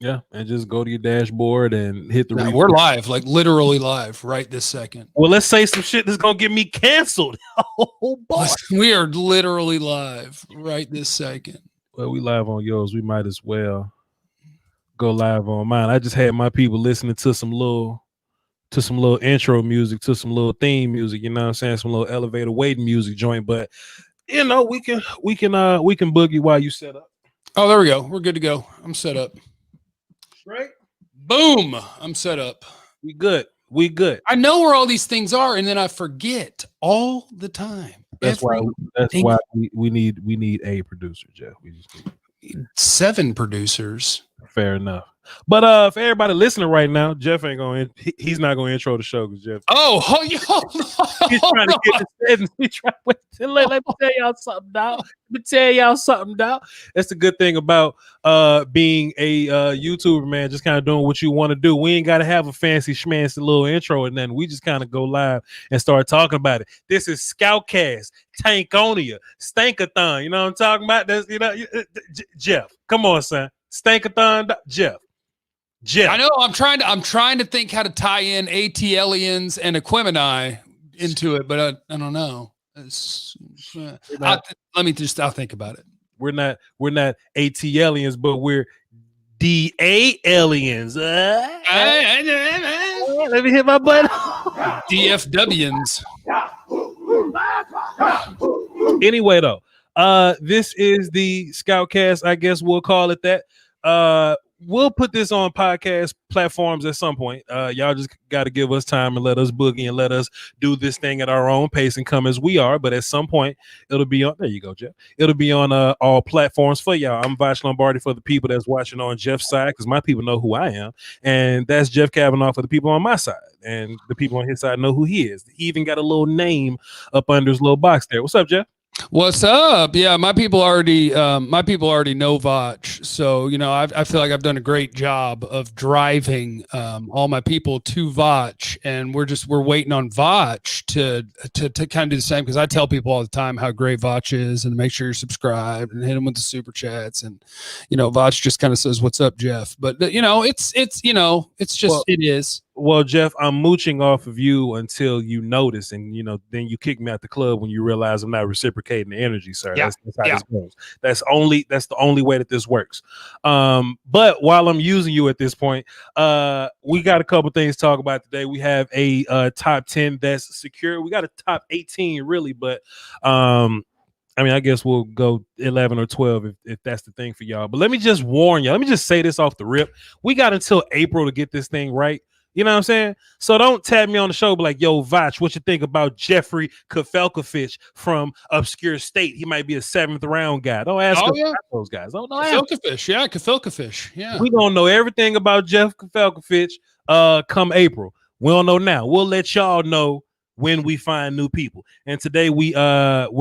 Yeah, and just go to your dashboard and hit the Now, replay. we're live, like literally live right this second. Well, let's say some shit that's gonna get me canceled. Oh boy. We are literally live right this second. Well, we live on yours. We might as well go live on mine. I just had my people listening to some little intro music, to some little theme music, you know what I'm saying? Some little elevator waiting music joint. But you know, we can boogie while you set up. Oh, there we go. We're good to go. I'm set up. Right? Boom. I'm set up. We good. We good. I know where all these things are, and then I forget all the time. That's why we need a producer, Jeff. We just need 7 producers. Fair enough. But for everybody listening right now, Jeff ain't going. He's not going to intro the show because Jeff. He's trying to get the settings. Let me tell y'all something, dog. That's the good thing about being a YouTuber, man. Just kind of doing what you want to do. We ain't got to have a fancy schmancy little intro, and then we just kind of go live and start talking about it. This is Scoutkast, Tankonia, Stankathon. You know what I'm talking about? That's, you know, Jeff. Come on, son. Stankathon, Jeff. I know. I'm trying to think how to tie in ATLians and Equimini into it, but I don't know. I'll think about it. We're not ATLians, but we're DA aliens. Let me hit my button. DFWians. Anyway, though, this is the Scoutcast. I guess we'll call it that. We'll put this on podcast platforms at some point. Y'all just got to give us time and let us boogie and let us do this thing at our own pace and come as we are. But at some point, it'll be on. There you go, Jeff. It'll be on all platforms for y'all. I'm Voch Lombardi for the people that's watching on Jeff's side, because my people know who I am, and that's Jeff Cavanaugh for the people on my side, and the people on his side know who he is. He even got a little name up under his little box there. What's up, Jeff? What's up? Yeah, my people already know Voch, so you know I feel like I've done a great job of driving all my people to Voch, and we're waiting on Voch to kind of do the same, because I tell people all the time how great Voch is, and make sure you're subscribed and hit him with the super chats, and you know Voch just kind of says, "What's up, Jeff?" But you know it's just, well, it is. Well, Jeff, I'm mooching off of you until you notice, and you know, then you kick me out the club when you realize I'm not reciprocating the energy, sir. Yeah. That's how this goes. That's the only way that this works. But while I'm using you at this point, we got a couple things to talk about today. We have a top 10 that's secure. We got a top 18 really, but I mean, I guess we'll go 11 or 12 if that's the thing for y'all. But let me just warn y'all. Let me just say this off the rip. We got until April to get this thing right. You know what I'm saying? So don't tag me on the show, be like, yo, Voch, what you think about Jeffrey Kafelkovich from Obscure State? He might be a 7th round guy. Don't ask those guys. Don't Kafelkovich. Yeah. We gonna know everything about Jeff Kafelkovich come April. We don't know now. We'll let y'all know when we find new people. And today we're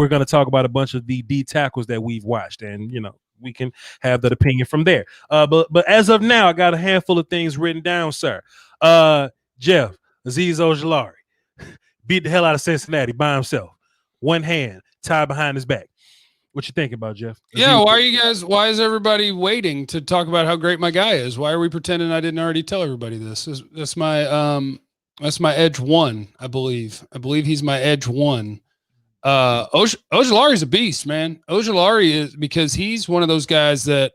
gonna talk about a bunch of the D tackles that we've watched, and you know, we can have that opinion from there. But as of now, I got a handful of things written down, sir. Jeff, Azeez Ojulari beat the hell out of Cincinnati by himself. One hand tied behind his back. What you thinking about, Jeff? Yeah, why is everybody waiting to talk about how great my guy is? Why are we pretending I didn't already tell everybody this? That's my edge 1, I believe. I believe he's my edge 1. Ojulari is a beast, man. Ojulari is, because he's one of those guys that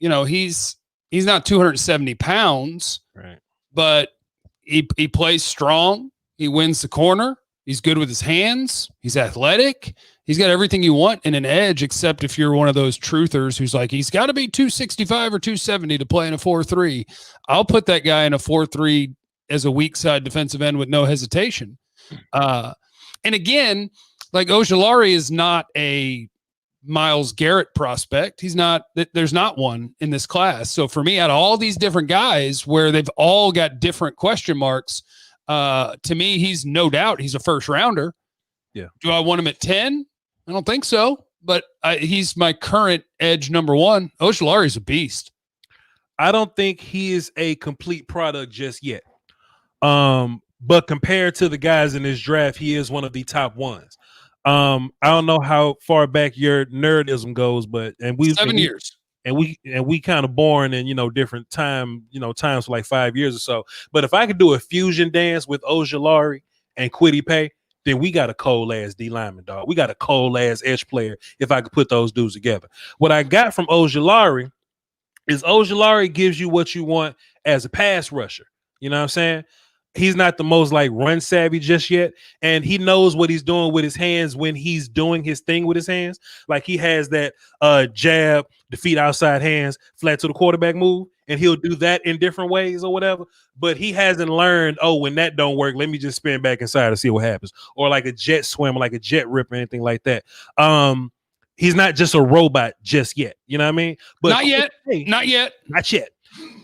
you know, he's not 270 pounds, right? But he plays strong. He wins the corner. He's good with his hands. He's athletic. He's got everything you want in an edge, except if you're one of those truthers who's like, he's got to be 265 or 270 to play in a 4-3. I'll put that guy in a 4-3 as a weak side defensive end with no hesitation. And again, like, Ojulari is not a Myles Garrett prospect. He's not, there's not one in this class. So for me, out of all these different guys where they've all got different question marks, to me, he's no doubt he's a first rounder. Yeah. Do I want him at 10? I don't think so, but he's my current edge number 1. Ojulari is a beast. I don't think he is a complete product just yet. But compared to the guys in this draft, he is one of the top ones. I don't know how far back your nerdism goes, but 7 years. and we kind of born in different times for like 5 years or so. But if I could do a fusion dance with Ojulari and Kwity Paye, then we got a cold ass D lineman, dog. We got a cold ass edge player. If I could put those dudes together, what I got from Ojulari is Ojulari gives you what you want as a pass rusher. You know what I'm saying? He's not the most like run savvy just yet, and he knows what he's doing with his hands when he's doing his thing with his hands. Like he has that jab, the feet outside hands, flat to the quarterback move, and he'll do that in different ways or whatever. But he hasn't learned, when that don't work, let me just spin back inside and see what happens, or like a jet swim, like a jet rip, or anything like that. He's not just a robot just yet. You know what I mean? But not yet.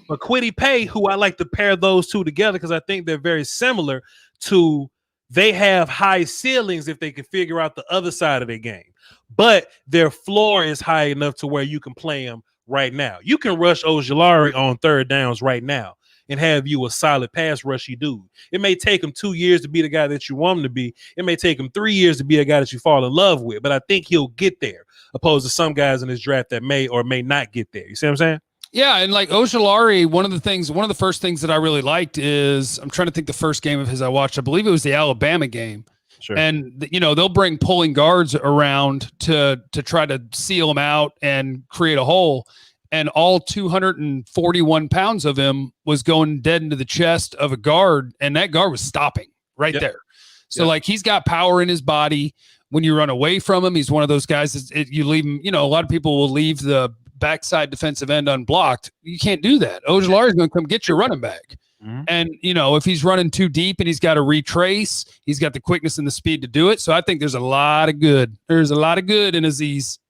But Kwity Paye, who I like to pair those two together because I think they're very similar to, they have high ceilings if they can figure out the other side of their game. But their floor is high enough to where you can play them right now. You can rush Ojulari on third downs right now and have you a solid pass rushy dude. It may take him 2 years to be the guy that you want him to be. It may take him 3 years to be a guy that you fall in love with. But I think he'll get there, opposed to some guys in this draft that may or may not get there. You see what I'm saying? Yeah, and like Ojulari, one of the first things that I really liked is, I'm trying to think the first game of his I watched. I believe it was the Alabama game. Sure. And they'll bring pulling guards around to try to seal him out and create a hole. And all 241 pounds of him was going dead into the chest of a guard, and that guard was stopping right there. So like he's got power in his body. When you run away from him, he's one of those guys you leave him. A lot of people will leave the backside defensive end unblocked. You can't do that. Ojulari is going to come get your running back. Mm-hmm. And, if he's running too deep and he's got to retrace, he's got the quickness and the speed to do it. So I think there's a lot of good. There's a lot of good in Aziz.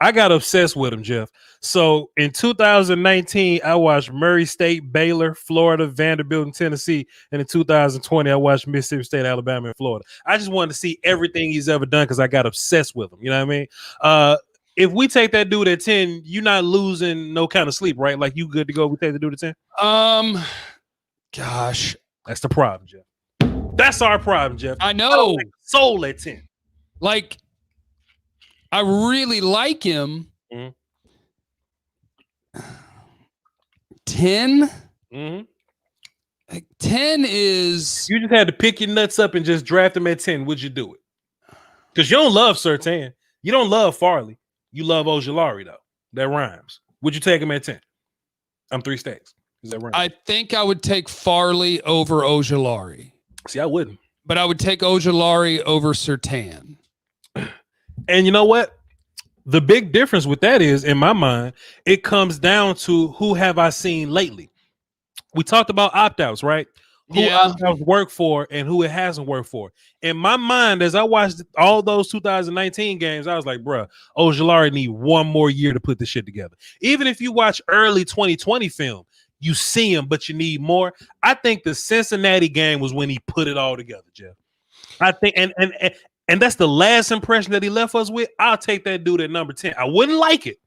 I got obsessed with him, Jeff. So in 2019, I watched Murray State, Baylor, Florida, Vanderbilt, and Tennessee. And in 2020, I watched Mississippi State, Alabama, and Florida. I just wanted to see everything he's ever done because I got obsessed with him. You know what I mean? If we take that dude at 10, you're not losing no kind of sleep, right? Like you good to go. We take the dude at 10? Gosh. That's the problem, Jeff. That's our problem, Jeff. I know. Soul at 10. Like, I really like him. 10? Like 10 is... You just had to pick your nuts up and just draft him at 10. Would you do it? Because you don't love Surtain. You don't love Farley. You love Ojulari, though. That rhymes. Would you take him at 10? I'm 3 stacks. Is that right? I think I would take Farley over Ojulari. See, I wouldn't. But I would take Ojulari over Surtain. And you know what? The big difference with that is, in my mind, it comes down to who have I seen lately. We talked about opt-outs, right? Who opt-outs work for and who it hasn't worked for. In my mind, as I watched all those 2019 games, I was like, bruh, Ojulari need one more year to put this shit together. Even if you watch early 2020 film, you see him, but you need more. I think the Cincinnati game was when he put it all together, Jeff. I think, and that's the last impression that he left us with. I'll take that dude at number 10. I wouldn't like it,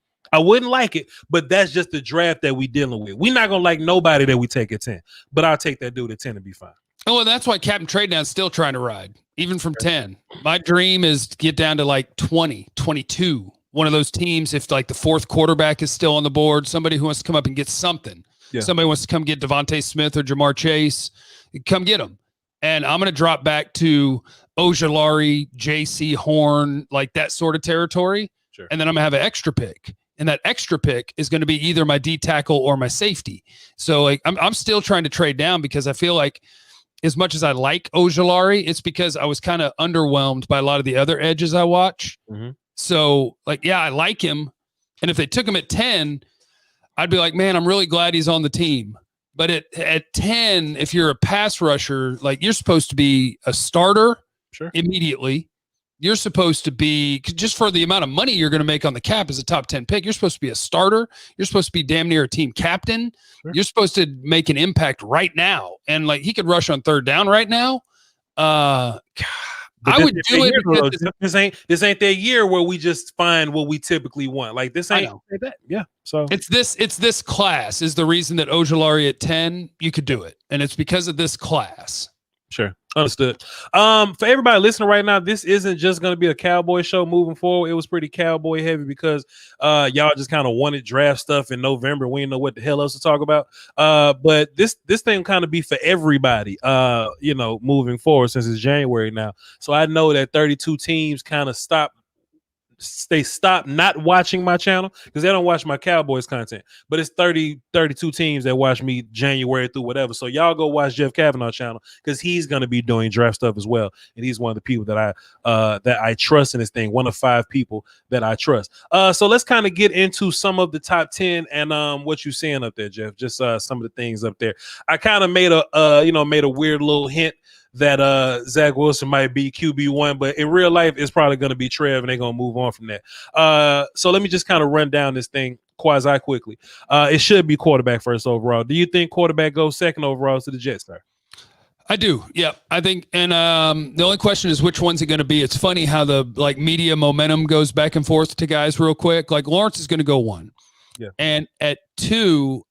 but that's just the draft that we dealing with. We're not gonna like nobody that we take at 10, but I'll take that dude at 10 and be fine. Oh, and that's why Captain Trade Down's still trying to ride, even from 10. My dream is to get down to like 20, 22. One of those teams, if like the fourth quarterback is still on the board, somebody who wants to come up and get something. Yeah. Somebody wants to come get Devontae Smith or Jamar Chase, come get them. And I'm going to drop back to Ojulari, J.C. Horn, like that sort of territory. Sure. And then I'm going to have an extra pick. And that extra pick is going to be either my D tackle or my safety. So like I'm still trying to trade down because I feel like as much as I like Ojulari, it's because I was kind of underwhelmed by a lot of the other edges I watch. Mm-hmm. So like, yeah, I like him. And if they took him at 10, I'd be like, man, I'm really glad he's on the team. But at 10, if you're a pass rusher, like you're supposed to be a starter immediately. You're supposed to be, just for the amount of money you're going to make on the cap as a top 10 pick, you're supposed to be a starter. You're supposed to be damn near a team captain. Sure. You're supposed to make an impact right now. And like he could rush on third down right now. I would do it. This ain't that year where we just find what we typically want. Like this ain't that. Yeah. So it's this class is the reason that Ojulari at 10, you could do it. And it's because of this class. Sure. Understood. For everybody listening right now, this isn't just going to be a Cowboy show moving forward. It was pretty Cowboy heavy because y'all just kind of wanted draft stuff in November. We didn't know what the hell else to talk about. But this thing kind of be for everybody. Moving forward since it's January now. So I know that 32 teams kind of stopped not watching my channel because they don't watch my Cowboys content, but it's 32 teams that watch me January through whatever. So y'all go watch Jeff Cavanaugh channel because he's going to be doing draft stuff as well. And he's one of the people that I trust in this thing. One of 5 people that I trust. So let's kind of get into some of the top 10 and what you're seeing up there, Jeff, just some of the things up there. I kind of made a weird little hint that Zach Wilson might be QB1, but in real life, it's probably going to be Trev, and they're going to move on from that. So let me just kind of run down this thing quasi quickly. It should be quarterback first overall. Do you think quarterback goes second overall to the Jets, sir? I do. Yeah, I think. And the only question is which one's it going to be? It's funny how the media momentum goes back and forth to guys real quick. Like Lawrence is going to go 1. Yeah. And at 2,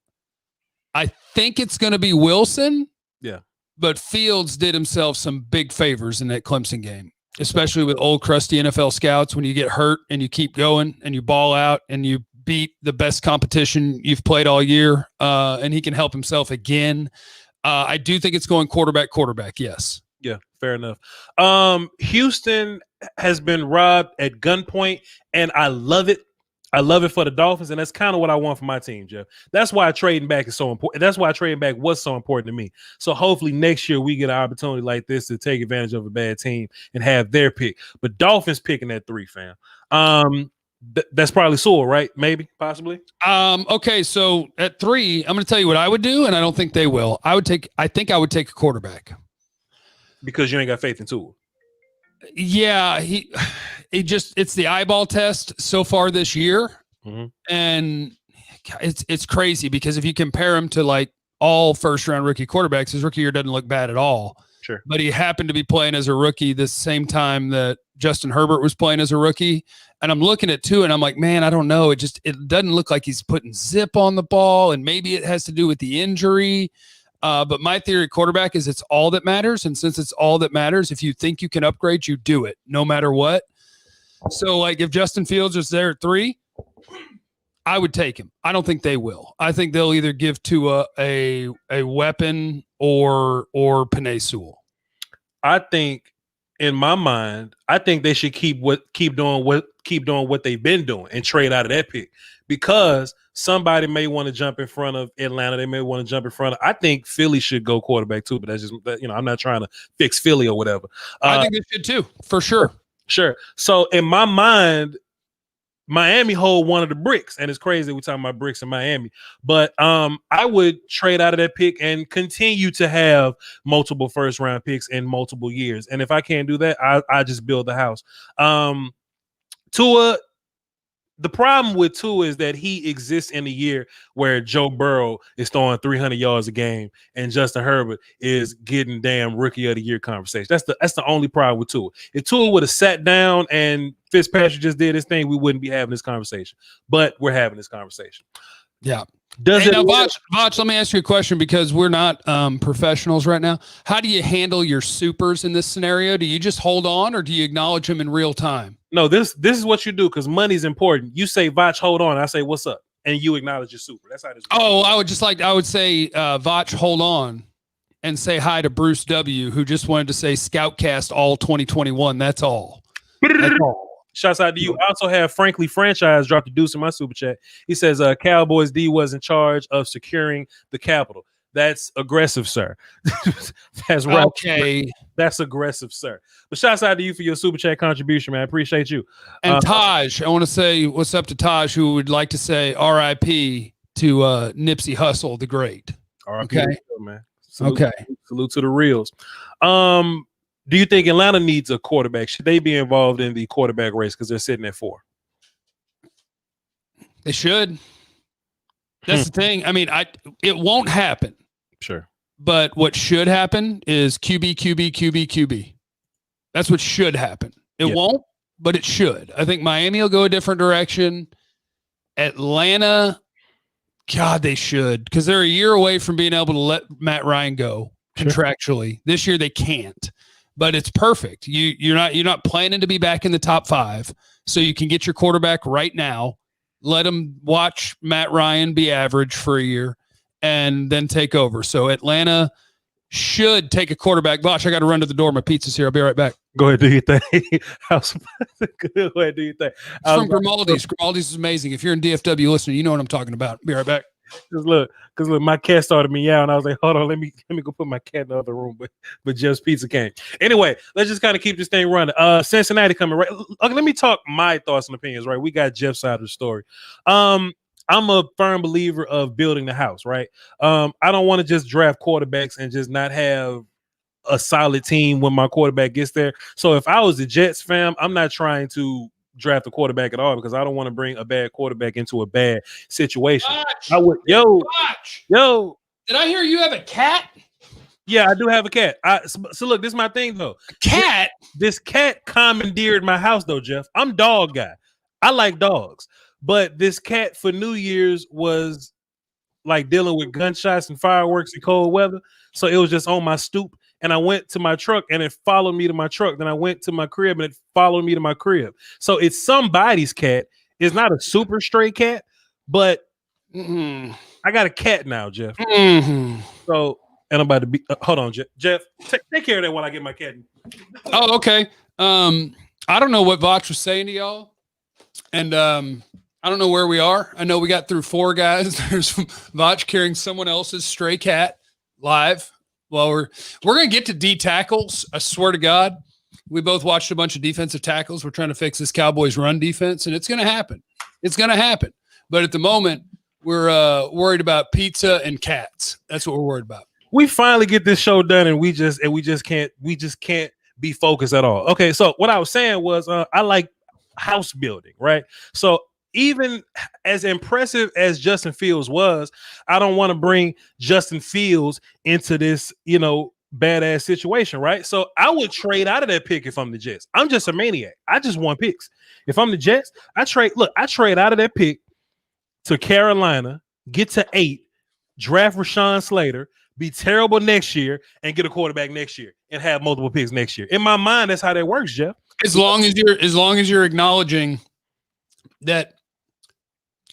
I think it's going to be Wilson. Yeah. But Fields did himself some big favors in that Clemson game, especially with old crusty NFL scouts. When you get hurt and you keep going and you ball out and you beat the best competition you've played all year, and he can help himself again. I do think it's going quarterback. Yes. Yeah, fair enough. Houston has been robbed at gunpoint, and I love it. I love it for the Dolphins, and that's kind of what I want for my team, Jeff. That's why trading back is so important. That's why trading back was so important to me. So hopefully next year we get an opportunity like this to take advantage of a bad team and have their pick. But Dolphins picking at 3, fam. That's probably Sewell, right? Maybe, possibly. Okay, so at 3, I'm going to tell you what I would do, and I don't think they will. I think I would take a quarterback because you ain't got faith in Sewell. Yeah, it's the eyeball test so far this year. Mm-hmm. And it's crazy because if you compare him to all first round rookie quarterbacks, his rookie year doesn't look bad at all. Sure. But he happened to be playing as a rookie the same time that Justin Herbert was playing as a rookie. And I'm looking at 2 and I'm like, man, I don't know. It doesn't look like he's putting zip on the ball, and maybe it has to do with the injury. But my theory of quarterback is it's all that matters. And since it's all that matters, if you think you can upgrade, you do it no matter what. So if Justin Fields is there at 3, I would take him. I don't think they will. I think they'll either give to a weapon or Penei Sewell. I think in my mind, I think they should keep doing what they've been doing and trade out of that pick, because somebody may want to jump in front of Atlanta. They may want to jump in front of. I think Philly should go quarterback too, but that's just I'm not trying to fix Philly or whatever. I think they should too, for sure. Sure. So in my mind, Miami hold one of the bricks, and it's crazy we're talking about bricks in Miami. But I would trade out of that pick and continue to have multiple first round picks in multiple years. And if I can't do that, I just build the house. Tua. The problem with Tua is that he exists in a year where Joe Burrow is throwing 300 yards a game and Justin Herbert is getting damn rookie of the year conversation. That's the only problem with Tua. If Tua would have sat down and Fitzpatrick just did his thing, we wouldn't be having this conversation. But we're having this conversation. Yeah. Now, Voch, let me ask you a question, because we're not professionals right now. How do you handle your supers in this scenario? Do you just hold on, or do you acknowledge them in real time? No, this is what you do, because money's important. You say, Voch, hold on. I say, what's up? And you acknowledge your super. That's how this works. Oh, I would say, Voch, hold on, and say hi to Bruce W., who just wanted to say Scoutcast all 2021. That's all. That's all. Shouts out to you. I also have Frankly Franchise dropped a deuce in my super chat. He says Cowboys D was in charge of securing the capital. That's aggressive, sir. That's right. Okay. That's aggressive, sir. But shouts out to you for your super chat contribution, man. I appreciate you. And Taj, I want to say what's up to Taj, who would like to say RIP to Nipsey Hussle, the Great. RIP, okay, man. Salute to the reals. Do you think Atlanta needs a quarterback? Should they be involved in the quarterback race because they're sitting at 4? They should. That's the thing. I mean, it won't happen. Sure. But what should happen is QB. That's what should happen. It won't, but it should. I think Miami will go a different direction. Atlanta, God, they should, because they're a year away from being able to let Matt Ryan go. contractually. This year they can't, but it's perfect. You're not planning to be back in the top 5, so you can get your quarterback right now. Let him watch Matt Ryan be average for a year, and then take over. So Atlanta should take a quarterback. Voch, I got to run to the door. My pizza's here. I'll be right back. Go ahead, do your thing. Go ahead, do your thing. It's from Grimaldi's. Grimaldi's is amazing. If you're in DFW listening, you know what I'm talking about. Be right back. Because look, my cat started meowing. I was like, hold on, let me go put my cat in the other room. But Jeff's Pizza came. Anyway, let's just kind of keep this thing running. Cincinnati coming right. Okay, let me talk my thoughts and opinions. Right, we got Jeff's side of the story. I'm a firm believer of building the house. Right, I don't want to just draft quarterbacks and just not have a solid team when my quarterback gets there. So if I was the Jets, fam, I'm not trying to draft a quarterback at all because I don't want to bring a bad quarterback into a bad situation. I would, yo. Did I hear you have a cat? Yeah, I do have a cat. So look, this is my thing though. Cat? This cat commandeered my house though, Jeff. I'm dog guy. I like dogs, but this cat for New Year's was like dealing with gunshots and fireworks and cold weather. So it was just on my stoop. And I went to my truck and it followed me to my truck. Then I went to my crib and it followed me to my crib. So it's somebody's cat. It's not a super stray cat, but I got a cat now, Jeff. So, and I'm about to be, hold on, Jeff, take care of that while I get my cat. Oh, okay. I don't know what Voch was saying to y'all. And I don't know where we are. I know we got through 4 guys. There's Voch carrying someone else's stray cat live. Well, we're going to get to D tackles. I swear to God, we both watched a bunch of defensive tackles. We're trying to fix this Cowboys run defense, and it's going to happen. It's going to happen. But at the moment, we're worried about pizza and cats. That's what we're worried about. We finally get this show done, and we just can't be focused at all. Okay, so what I was saying was I like house building, right? So even as impressive as Justin Fields was, I don't want to bring Justin Fields into this, badass situation, right? So I would trade out of that pick if I'm the Jets. I'm just a maniac. I just want picks. If I'm the Jets, I trade out of that pick to Carolina, get to 8, draft Rashawn Slater, be terrible next year, and get a quarterback next year and have multiple picks next year. In my mind, that's how that works, Jeff. As long as you're acknowledging that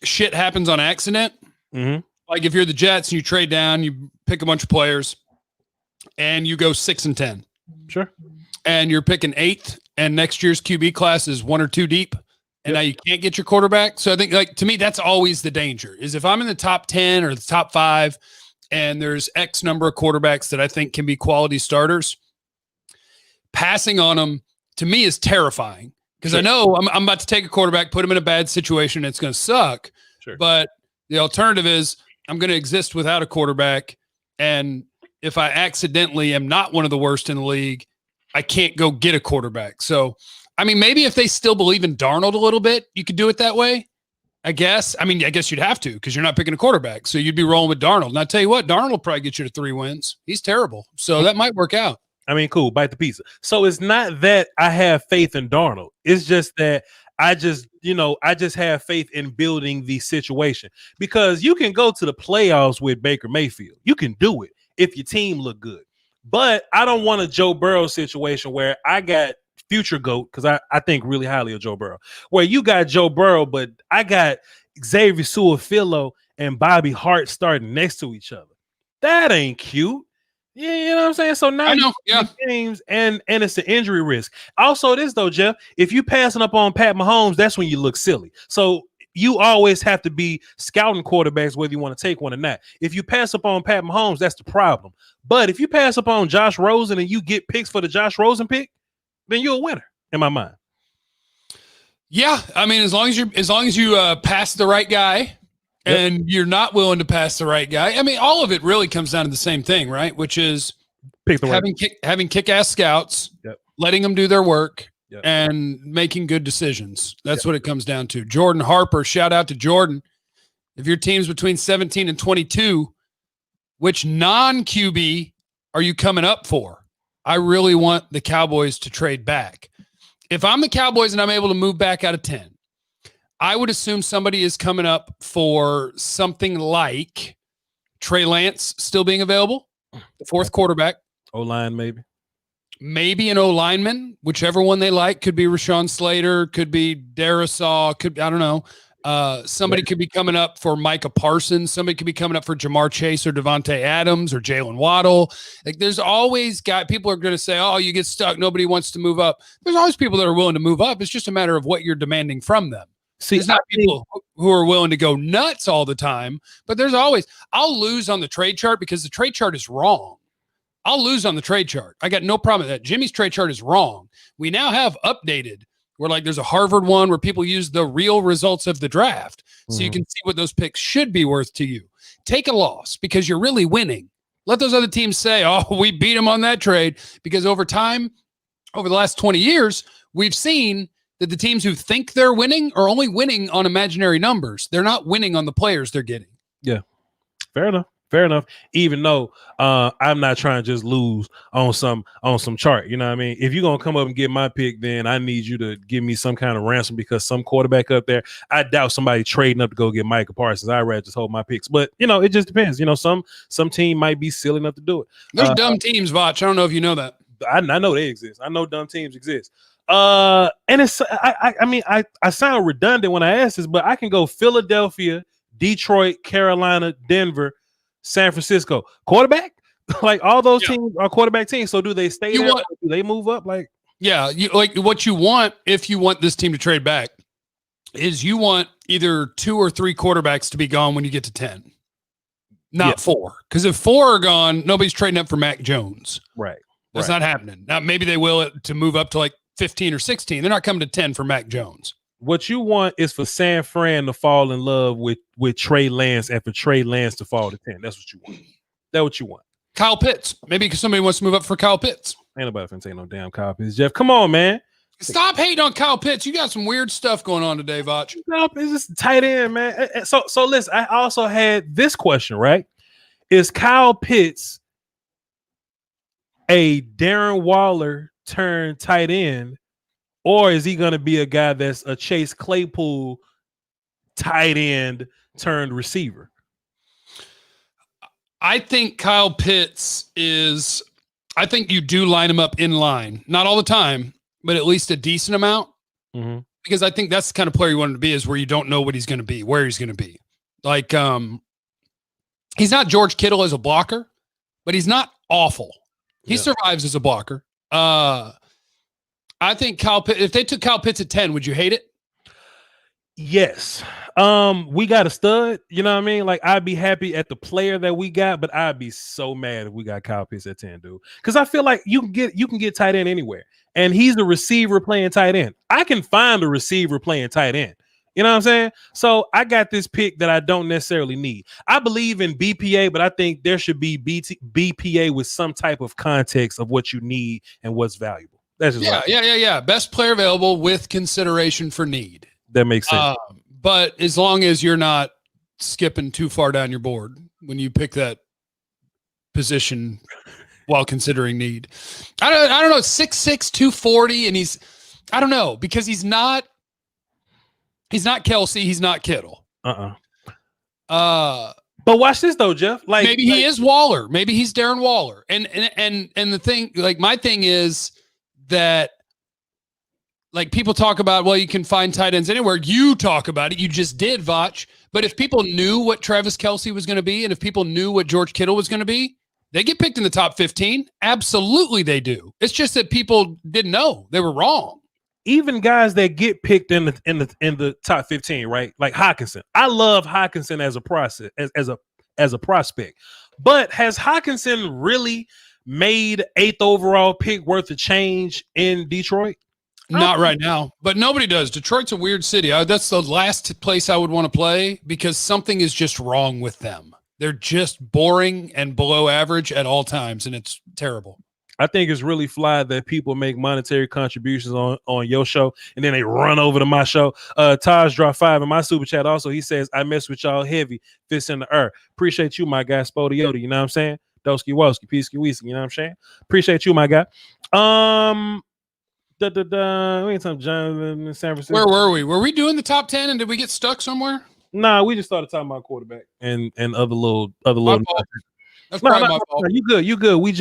shit happens on accident. Like if you're the Jets and you trade down, you pick a bunch of players and you go 6-10. Sure. And you're picking 8th and next year's QB class is 1 or 2 deep. And now you can't get your quarterback. So I think to me, that's always the danger is if I'm in the top 10 or the top 5 and there's X number of quarterbacks that I think can be quality starters, passing on them to me is terrifying. Because I know I'm about to take a quarterback, put him in a bad situation, and it's going to suck. Sure. But the alternative is I'm going to exist without a quarterback. And if I accidentally am not one of the worst in the league, I can't go get a quarterback. So, I mean, maybe if they still believe in Darnold a little bit, you could do it that way, I guess. I mean, I guess you'd have to because you're not picking a quarterback. So you'd be rolling with Darnold. And I tell you what, Darnold will probably get you to 3 wins. He's terrible. So that might work out. I mean, cool, bite the pizza. So it's not that I have faith in Darnold. It's just that I just have faith in building the situation because you can go to the playoffs with Baker Mayfield. You can do it if your team look good. But I don't want a Joe Burrow situation where I got future GOAT because I think really highly of Joe Burrow, where you got Joe Burrow, but I got Xavier Su'a-Filo and Bobby Hart starting next to each other. That ain't cute. Yeah, you know what I'm saying? So now games and it's an injury risk. Also, this though, Jeff, if you passing up on Pat Mahomes, that's when you look silly. So you always have to be scouting quarterbacks, whether you want to take one or not. If you pass up on Pat Mahomes, that's the problem. But if you pass up on Josh Rosen and you get picks for the Josh Rosen pick, then you're a winner in my mind. Yeah, I mean, as long as you pass the right guy. And you're not willing to pass the right guy. I mean, all of it really comes down to the same thing, right? Which is having kick-ass scouts, letting them do their work, and making good decisions. That's what it comes down to. Jordan Harper, shout out to Jordan. If your team's between 17 and 22, which non-QB are you coming up for? I really want the Cowboys to trade back. If I'm the Cowboys and I'm able to move back out of 10, I would assume somebody is coming up for something like Trey Lance still being available. The fourth quarterback. O-line, Maybe an O-lineman, whichever one they like. Could be Rashawn Slater, could be Darisaw, I don't know. Somebody could be coming up for Micah Parsons. Somebody could be coming up for Jamar Chase or Devontae Adams or Jalen Waddle. Like, there's always people are going to say, oh, you get stuck. Nobody wants to move up. There's always people that are willing to move up. It's just a matter of what you're demanding from them. See, there's not people who are willing to go nuts all the time, but there's always, I'll lose on the trade chart because the trade chart is wrong. I'll lose on the trade chart. I got no problem with that. Jimmy's trade chart is wrong. We now have updated where, like, there's a Harvard one where people use the real results of the draft. So you can see what those picks should be worth to you. Take a loss because you're really winning. Let those other teams say, oh, we beat them on that trade, because over time, over the last 20 years, we've seen that the teams who think they're winning are only winning on imaginary numbers. They're not winning on the players they're getting. Yeah, fair enough. Fair enough. Even though I'm not trying to just lose on some chart, you know what I mean? If you're gonna come up and get my pick, then I need you to give me some kind of ransom, because some quarterback up there, I doubt somebody trading up to go get Micah Parsons. I'd rather just hold my picks. But it just depends. Some team might be silly enough to do it. There's dumb teams, Voch. I don't know if you know that. I know they exist. I know dumb teams exist. And it's I sound redundant when I ask this, but I can go Philadelphia, Detroit, Carolina, Denver, San Francisco. Quarterback? Like, all those teams are quarterback teams. So do they stay there? Do they move up? Like, yeah, what you want, if you want this team to trade back, is you want either 2 or 3 quarterbacks to be gone when you get to 10. Not 4. Because if 4 are gone, nobody's trading up for Mac Jones. Right. That's not happening. Now, maybe they will to move up to like 15 or 16. They're not coming to 10 for Mac Jones. What you want is for San Fran to fall in love with Trey Lance, and for Trey Lance to fall to 10. That's what you want. That's what you want. Kyle Pitts. Maybe because somebody wants to move up for Kyle Pitts. Ain't nobody finna take no damn Kyle Pitts. Jeff, come on, man. Stop hating on Kyle Pitts. You got some weird stuff going on today, Voch. It's just tight end, man. So listen, I also had this question, right? Is Kyle Pitts a Darren Waller turned tight end, or is he going to be a guy that's a Chase Claypool tight end turned receiver? I think Kyle Pitts is, I think you do line him up in line. Not all the time, but at least a decent amount. Mm-hmm. Because I think that's the kind of player you want him to be, is where you don't know what he's going to be, where he's going to be. Like, he's not George Kittle as a blocker, but he's not awful. He survives as a blocker. I think Kyle Pitts, if they took Kyle Pitts at 10, would you hate it? Yes. We got a stud, you know what I mean? Like, I'd be happy at the player that we got, but I'd be so mad if we got Kyle Pitts at 10, dude. Because I feel like you can get tight end anywhere. And he's the receiver playing tight end. I can find a receiver playing tight end. You know what I'm saying? So I got this pick that I don't necessarily need. I believe in BPA, but I think there should be BPA with some type of context of what you need and what's valuable. That's just yeah. Best player available with consideration for need. That makes sense. But as long as you're not skipping too far down your board when you pick that position while considering need. I don't know, 6'6", 240, and I don't know, because he's not Kelsey, he's not Kittle. But watch this though, Jeff. Like, maybe he is Waller. Maybe he's Darren Waller. And the thing, like, my thing is that, like, people talk about, well, you can find tight ends anywhere. You talk about it. You just did, Voch. But if people knew what Travis Kelce was going to be, and if people knew what George Kittle was going to be, they get picked in the top 15. Absolutely they do. It's just that people didn't know. They were wrong. Even guys that get picked in the top 15, right? Like Hockenson. I love Hockenson as a process, as a prospect. But has Hockenson really made 8th overall pick worth a change in Detroit? Not right now, but nobody does. Detroit's a weird city. That's the last place I would want to play, because something is just wrong with them. They're just boring and below average at all times, and it's terrible. I think it's really fly that people make monetary contributions on your show, and then they run over to my show. Taj dropped 5 in my super chat. Also, he says, I mess with y'all heavy, fist in the earth. Appreciate you, my guy, Spodiote. You know what I'm saying? Doski Woski, Peasky Weesky. You know what I'm saying? Appreciate you, my guy. We ain't talking John in San Francisco. Where were we? Were we doing the top 10 and did we get stuck somewhere? Nah, we just started talking about quarterback and other little. That's probably my fault. No, you good. You good. We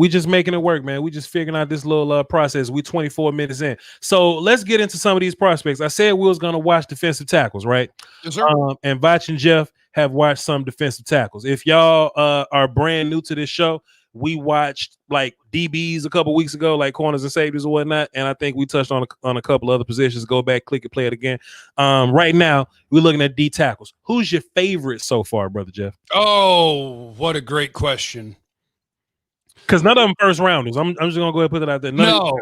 just making it work, man. We just figuring out this little process. We 24 minutes in. So let's get into some of these prospects. I said we was going to watch defensive tackles, right? Yes, sir. And Voch and Jeff have watched some defensive tackles. If y'all are brand new to this show, we watched like DBs a couple weeks ago, like corners and safeties or whatnot. And I think we touched on a couple other positions. Go back, click it, play it again. Right now, we're looking at D tackles. Who's your favorite so far, Brother Jeff? Oh, what a great question. Because none of them first rounders. I'm just gonna go ahead and put it out there. No.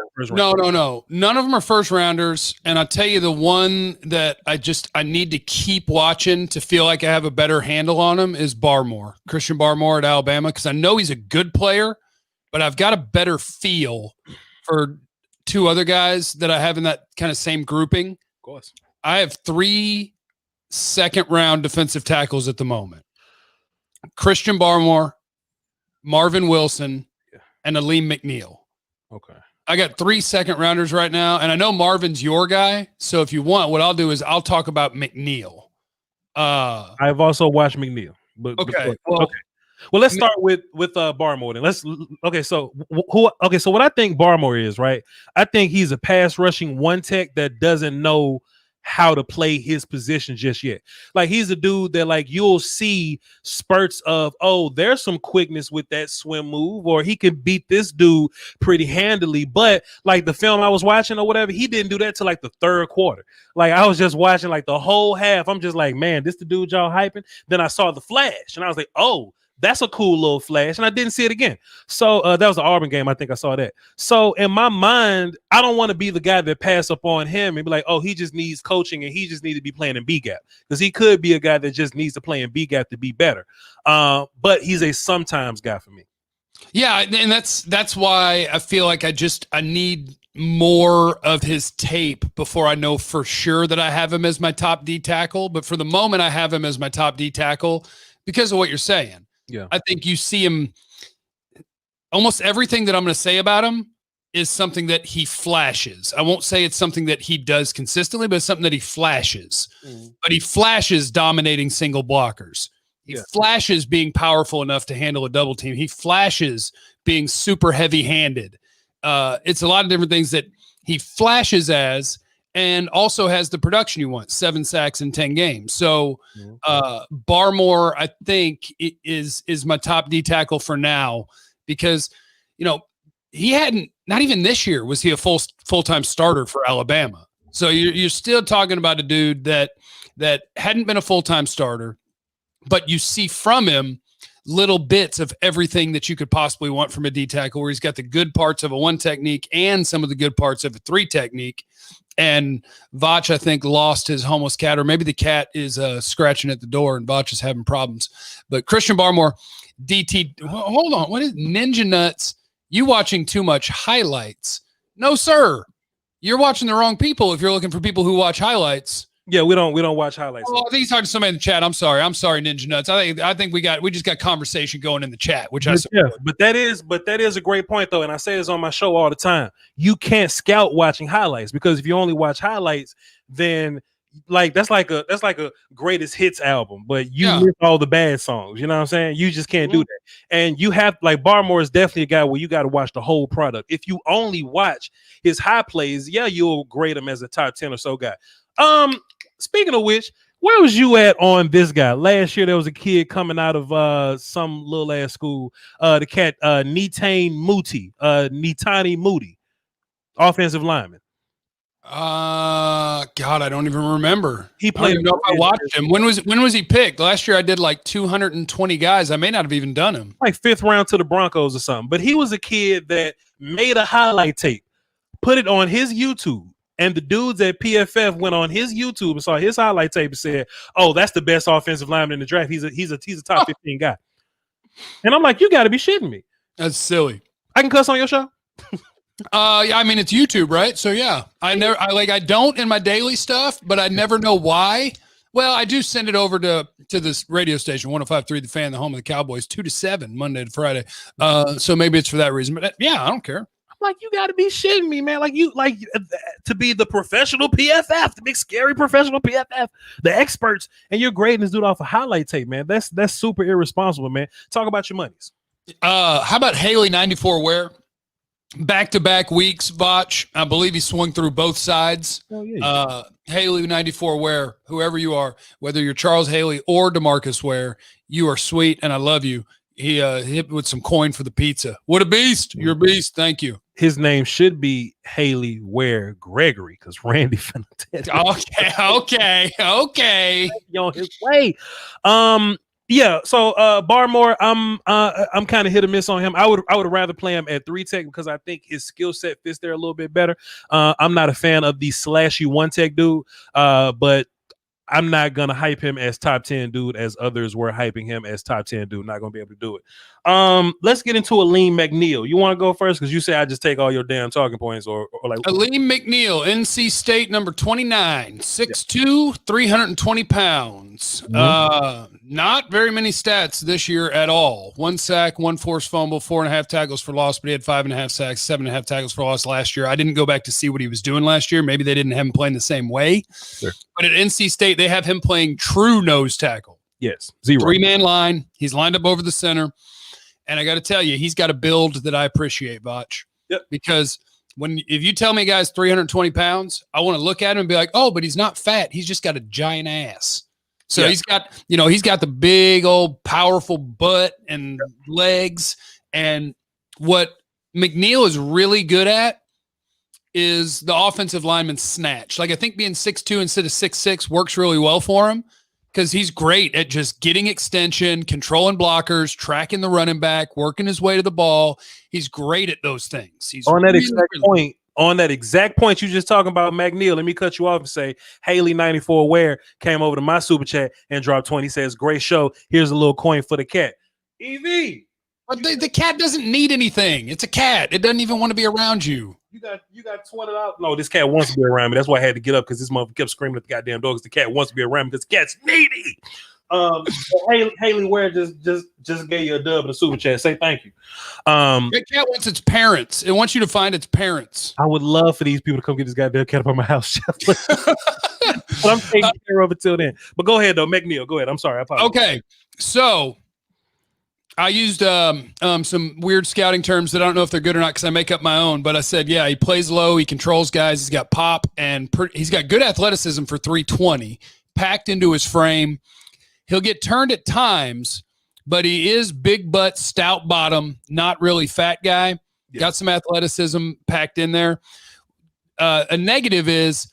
None of them are first rounders. And I'll tell you the one that I need to keep watching to feel like I have a better handle on him is Barmore, Christian Barmore at Alabama. Because I know he's a good player, but I've got a better feel for two other guys that I have in that kind of same grouping. Of course. I have 3 second-round defensive tackles at the moment. Christian Barmore, Marvin Wilson, and Aleem McNeil. Okay. I got 3 second-rounders right now, and I know Marvin's your guy, so if you want, what I'll do is I'll talk about McNeil. I've also watched McNeil. But okay. Well, let's start with Barmore then. So what I think Barmore is, right? I think he's a pass rushing one tech that doesn't know how to play his position just yet. Like he's a dude that like you'll see spurts of, oh, there's some quickness with that swim move, or he can beat this dude pretty handily. But like the film I was watching or whatever, he didn't do that till like the third quarter. Like I was just watching like the whole half. I'm just like, man, this the dude y'all hyping. Then I saw the flash and I was like, oh, that's a cool little flash. And I didn't see it again. So that was the Auburn game. I think I saw that. So in my mind, I don't want to be the guy that pass up on him and be like, oh, he just needs coaching and he just needs to be playing in B gap. Because he could be a guy that just needs to play in B gap to be better. But he's a sometimes guy for me. Yeah. And that's why I feel like I need more of his tape before I know for sure that I have him as my top D tackle. But for the moment, I have him as my top D tackle because of what you're saying. Yeah, I think you see him. Almost everything that I'm going to say about him is something that he flashes. I won't say it's something that he does consistently, but it's something that he flashes. But he flashes dominating single blockers. He flashes being powerful enough to handle a double team. He flashes being super heavy-handed. It's a lot of different things that he flashes as, and also has the production you want, 7 sacks in 10 games. So Barmore, I think, is my top D tackle for now because, he hadn't, not even this year was he a full-time starter for Alabama. So you're still talking about a dude that hadn't been a full-time starter, but you see from him little bits of everything that you could possibly want from a D tackle, where he's got the good parts of a 1 technique and some of the good parts of a 3 technique. And Voch, I think, lost his homeless cat, or maybe the cat is scratching at the door and Voch is having problems. But Christian Barmore, DT, hold on. What is Ninja Nuts? You watching too much highlights? No, sir. You're watching the wrong people if you're looking for people who watch highlights. Yeah, we don't watch highlights. Oh, I think he's talking to somebody in the chat. I'm sorry, Ninja Nuts. I think we just got conversation going in the chat, which I support. Yeah, but that is a great point though, and I say this on my show all the time. You can't scout watching highlights, because if you only watch highlights, then like that's like a greatest hits album, but you miss all the bad songs. You know what I'm saying? You just can't do that. And you have, like, Barmore is definitely a guy where you got to watch the whole product. If you only watch his high plays, you'll grade him as a top 10 or so guy. Speaking of which, where was you at on this guy? Last year, there was a kid coming out of some little ass school. The cat, Netani Moody, offensive lineman. God, I don't even remember. He played. I don't even know if I watched him. When was he picked? Last year, I did like 220 guys. I may not have even done him. Like 5th round to the Broncos or something. But he was a kid that made a highlight tape, put it on his YouTube. And the dudes at PFF went on his YouTube and saw his highlight tape and said, "Oh, that's the best offensive lineman in the draft. He's a top 15 guy." And I'm like, "You got to be shitting me." That's silly. I can cuss on your show. Yeah, I mean, it's YouTube, right? So yeah, I don't in my daily stuff, but I never know why. Well, I do send it over to this radio station, 105.3 The Fan, the home of the Cowboys, 2 to 7 Monday to Friday. So maybe it's for that reason. But yeah, I don't care. like, you got to be shitting me, man. Like, you like to be the professional PFF, the big scary professional PFF, the experts, and you're grading this dude off a highlight tape, man. That's super irresponsible, man. Talk about your monies. How about Haley 94 Ware? Back-to-back weeks, Voch. I believe he swung through both sides. Oh, yeah. Haley 94 Ware, whoever you are, whether you're Charles Haley or DeMarcus Ware, you are sweet, and I love you. He hit with some coin for the pizza. What a beast. You're a beast. Thank you. His name should be Haley Ware Gregory, because Randy finna tell you. Okay. On his way. Yeah, so Barmore, I'm kind of hit or miss on him. I would rather play him at 3 tech because I think his skill set fits there a little bit better. I'm not a fan of the slashy 1 tech dude, but I'm not gonna hype him as top 10 dude as others were hyping him as top 10 dude. Not gonna be able to do it. Let's get into Aleem McNeil. You want to go first because you say I just take all your damn talking points, or like Aleem McNeil, NC State, number 29, 6'2", 320 pounds. Not very many stats this year at all. 1 sack, 1 forced fumble, 4.5 tackles for loss, but he had 5.5 sacks, 7.5 tackles for loss last year. I didn't go back to see what he was doing last year. Maybe they didn't have him playing the same way. Sure. But at NC State, they have him playing true nose tackle. Yes, 0. 3-man line. He's lined up over the center. And I got to tell you, he's got a build that I appreciate, Voch. Yep. Because if you tell me a guy's 320 pounds, I want to look at him and be like, oh, but he's not fat. He's just got a giant ass. So he's got the big old powerful butt and legs. And what McNeil is really good at is the offensive lineman snatch. Like, I think being 6'2" instead of 6'6" works really well for him because he's great at just getting extension, controlling blockers, tracking the running back, working his way to the ball. He's great at those things. He's on that exact point. On that exact point you just talking about McNeil, let me cut you off and say Haley 94 Ware came over to my super chat and dropped 20. Says, great show. Here's a little coin for the cat. EV. But the cat doesn't need anything. It's a cat. It doesn't even want to be around you. You got $20. No, this cat wants to be around me. That's why I had to get up because this motherfucker kept screaming at the goddamn dog because the cat wants to be around me because the cat's needy. Haley Ware just gave you a dub in the super chat. Say thank you. The cat wants its parents. It wants you to find its parents. I would love for these people to come get this goddamn cat up on my house. But I'm taking care of it till then. But go ahead though, McNeil. Go ahead. I'm sorry. I apologize. Okay, so I used some weird scouting terms that I don't know if they're good or not because I make up my own. But I said, yeah, he plays low, he controls guys, he's got pop, and he's got good athleticism for 320 packed into his frame. He'll get turned at times, but he is big butt, stout bottom, not really fat guy. Yeah. Got some athleticism packed in there. A negative is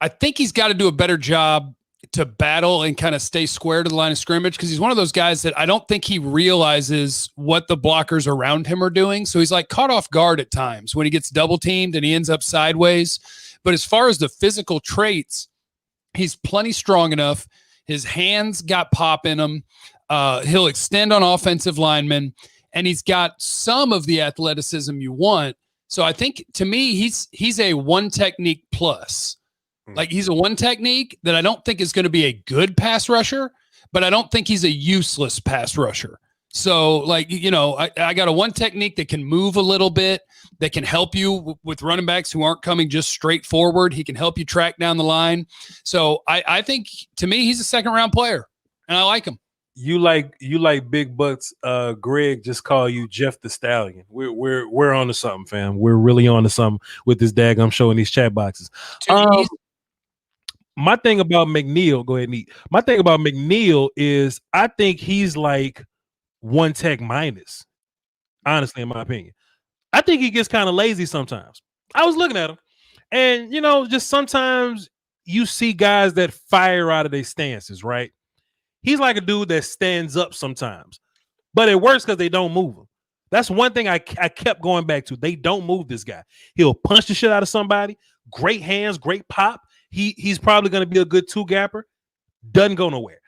I think he's got to do a better job to battle and kind of stay square to the line of scrimmage because he's one of those guys that I don't think he realizes what the blockers around him are doing. So he's like caught off guard at times when he gets double teamed and he ends up sideways. But as far as the physical traits, he's plenty strong enough. His hands got pop in him. He'll extend on offensive linemen, and he's got some of the athleticism you want. So I think, to me, he's a 1 technique plus. Like, he's a 1 technique that I don't think is going to be a good pass rusher, but I don't think he's a useless pass rusher. So, like, I got a 1 technique that can move a little bit, that can help you with running backs who aren't coming just straight forward. He can help you track down the line. So I think, to me, he's a 2nd-round player, and I like him. You like big butts. Greg just called you Jeff the Stallion. We're on to something, fam. We're really on to something with this daggum show in these chat boxes. My thing about McNeil, go ahead, Neat. My thing about McNeil is I think he's like 1 tech minus, honestly, in my opinion. I think he gets kind of lazy sometimes. I was looking at him, and just sometimes you see guys that fire out of their stances, right? He's like a dude that stands up sometimes, but it works because they don't move him. That's one thing I kept going back to. They don't move this guy. He'll punch the shit out of somebody. Great hands, great pop. He's probably going to be a good 2-gapper. Doesn't go nowhere.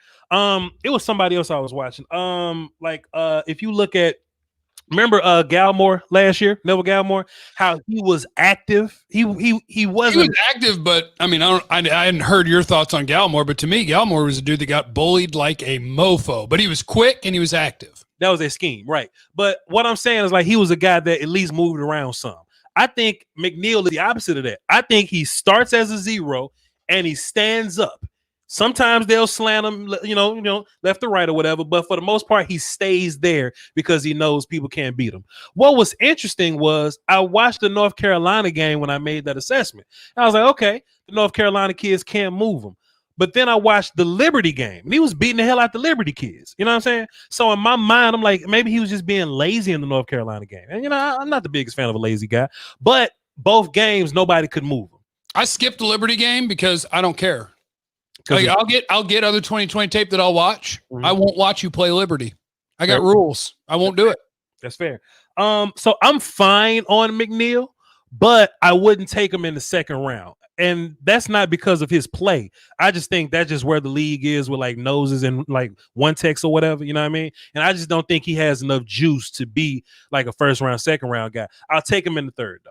It was somebody else I was watching. If you look at, remember Galmore last year, Neville Galmore, how he was active. He was active, but I mean, I hadn't heard your thoughts on Galmore, but to me, Galmore was a dude that got bullied like a mofo, but he was quick and he was active. That was a scheme, right? But what I'm saying is, like, he was a guy that at least moved around some. I think McNeil is the opposite of that. I think he starts as a 0 and he stands up. Sometimes they'll slant him, left or right or whatever. But for the most part, he stays there because he knows people can't beat him. What was interesting was I watched the North Carolina game when I made that assessment. I was like, okay, the North Carolina kids can't move him. But then I watched the Liberty game, and he was beating the hell out the Liberty kids. You know what I'm saying? So in my mind, I'm like, maybe he was just being lazy in the North Carolina game. And, I'm not the biggest fan of a lazy guy. But both games, nobody could move him. I skipped the Liberty game because I don't care. Like, I'll get other 2020 tape that I'll watch. Mm-hmm. I won't watch you play Liberty. I got rules. I won't do it. That's fair. So I'm fine on McNeil, but I wouldn't take him in the second round. And that's not because of his play. I just think that's just where the league is with like noses and like one text or whatever. You know what I mean? And I just don't think he has enough juice to be like a first round, second round guy. I'll take him in the third though.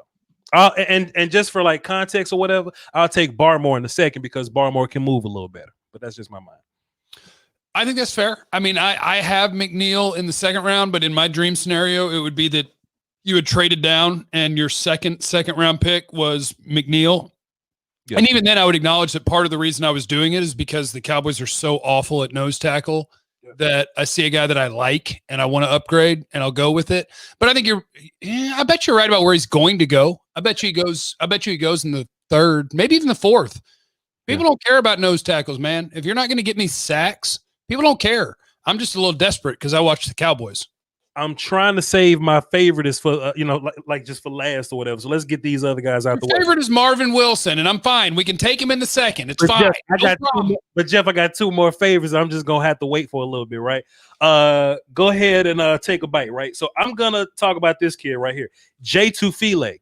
And just for like context or whatever, I'll take Barmore in the second because Barmore can move a little better. But that's just my mind. I think that's fair. I mean, I have McNeil in the second round, but in my dream scenario, it would be that you had traded down and your second round pick was McNeil. Yeah. And even then, I would acknowledge that part of the reason I was doing it is because the Cowboys are so awful at nose tackle that I see a guy that I like and I want to upgrade and I'll go with it. But I think I bet you're right about where he's going to go. I bet you he goes in the third, maybe even the fourth. People don't care about nose tackles, man. If you're not going to get me sacks, people don't care. I'm just a little desperate because I watch the Cowboys. I'm trying to save my favorite is for, like just for last or whatever. So let's get these other guys out the way. Favorite is Marvin Wilson, and I'm fine. We can take him in the second. It's fine. Jeff, I got two more favorites. I'm just going to have to wait for a little bit, right? Go ahead and take a bite, right? So I'm going to talk about this kid right here. J2 File,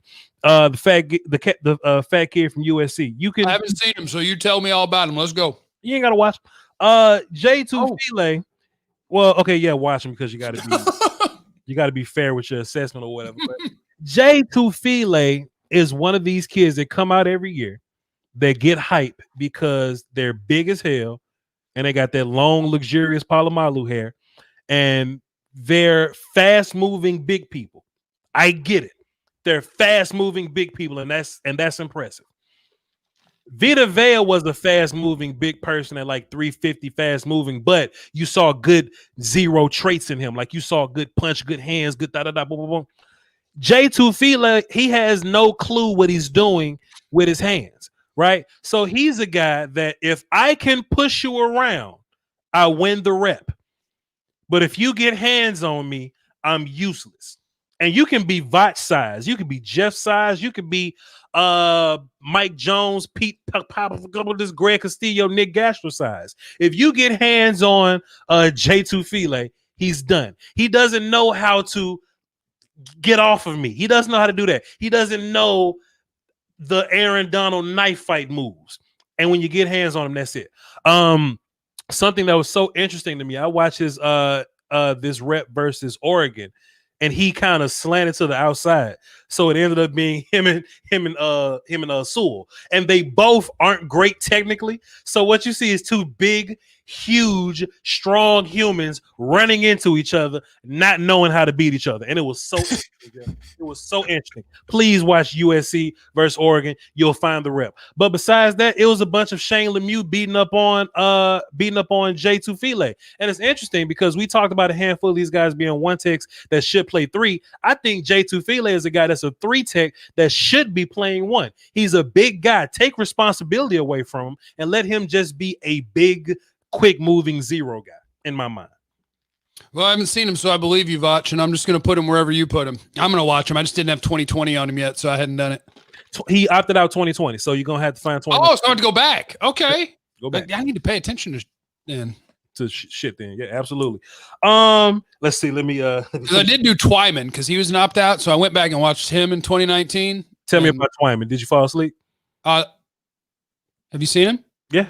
the fat kid from USC. I haven't seen him, so you tell me all about him. Let's go. You ain't got to watch. J2 File. Well, okay, yeah, watch him because you got to be you got to be fair with your assessment or whatever. But J2 File is one of these kids that come out every year that get hype because they're big as hell and they got that long, luxurious Palomalu hair and they're fast-moving big people. I get it. They're fast-moving big people, and that's impressive. Vita Vea was a fast-moving big person at like 350 fast-moving, but you saw good zero traits in him. Like you saw good punch, good hands, good da-da-da, boom, boom, boom. J2 Fila, he has no clue what he's doing with his hands, right? So he's a guy that if I can push you around, I win the rep. But if you get hands on me, I'm useless. And you can be Voch size, you can be Jeff size, you can be Mike Jones, Pete this Greg Castillo, Nick Gastro size. If you get hands on J2 File, he's done. He doesn't know how to get off of me. He doesn't know how to do that. He doesn't know the Aaron Donald knife fight moves. And when you get hands on him, that's it. Something that was so interesting to me, I watched his this rep versus Oregon. And he kind of slanted to the outside, so it ended up being him and Sewell, and they both aren't great technically. So what you see is two big, huge, strong humans running into each other, not knowing how to beat each other, and it was so interesting. It was so interesting. Please watch USC versus Oregon. You'll find the rep. But besides that, it was a bunch of Shane Lemieux beating up on J2 File, and it's interesting because we talked about a handful of these guys being one techs that should play three. I think J2 File is a guy that's a three tech that should be playing one. He's a big guy. Take responsibility away from him and let him just be a big, quick moving zero guy in my mind. Well, I haven't seen him, so I believe you, Voch, and I'm just going to put him wherever you put him. I'm going to watch him. I just didn't have 2020 on him yet, so I hadn't done it. He opted out 2020, so you're going to have to find 20. Oh, so I have to go back. Okay. Go back. I need to pay attention to shit then. Yeah, absolutely. Let's see. Let me I did do Twyman because he was an opt-out, so I went back and watched him in 2019. Tell me about Twyman. Did you fall asleep? Have you seen him? Yeah.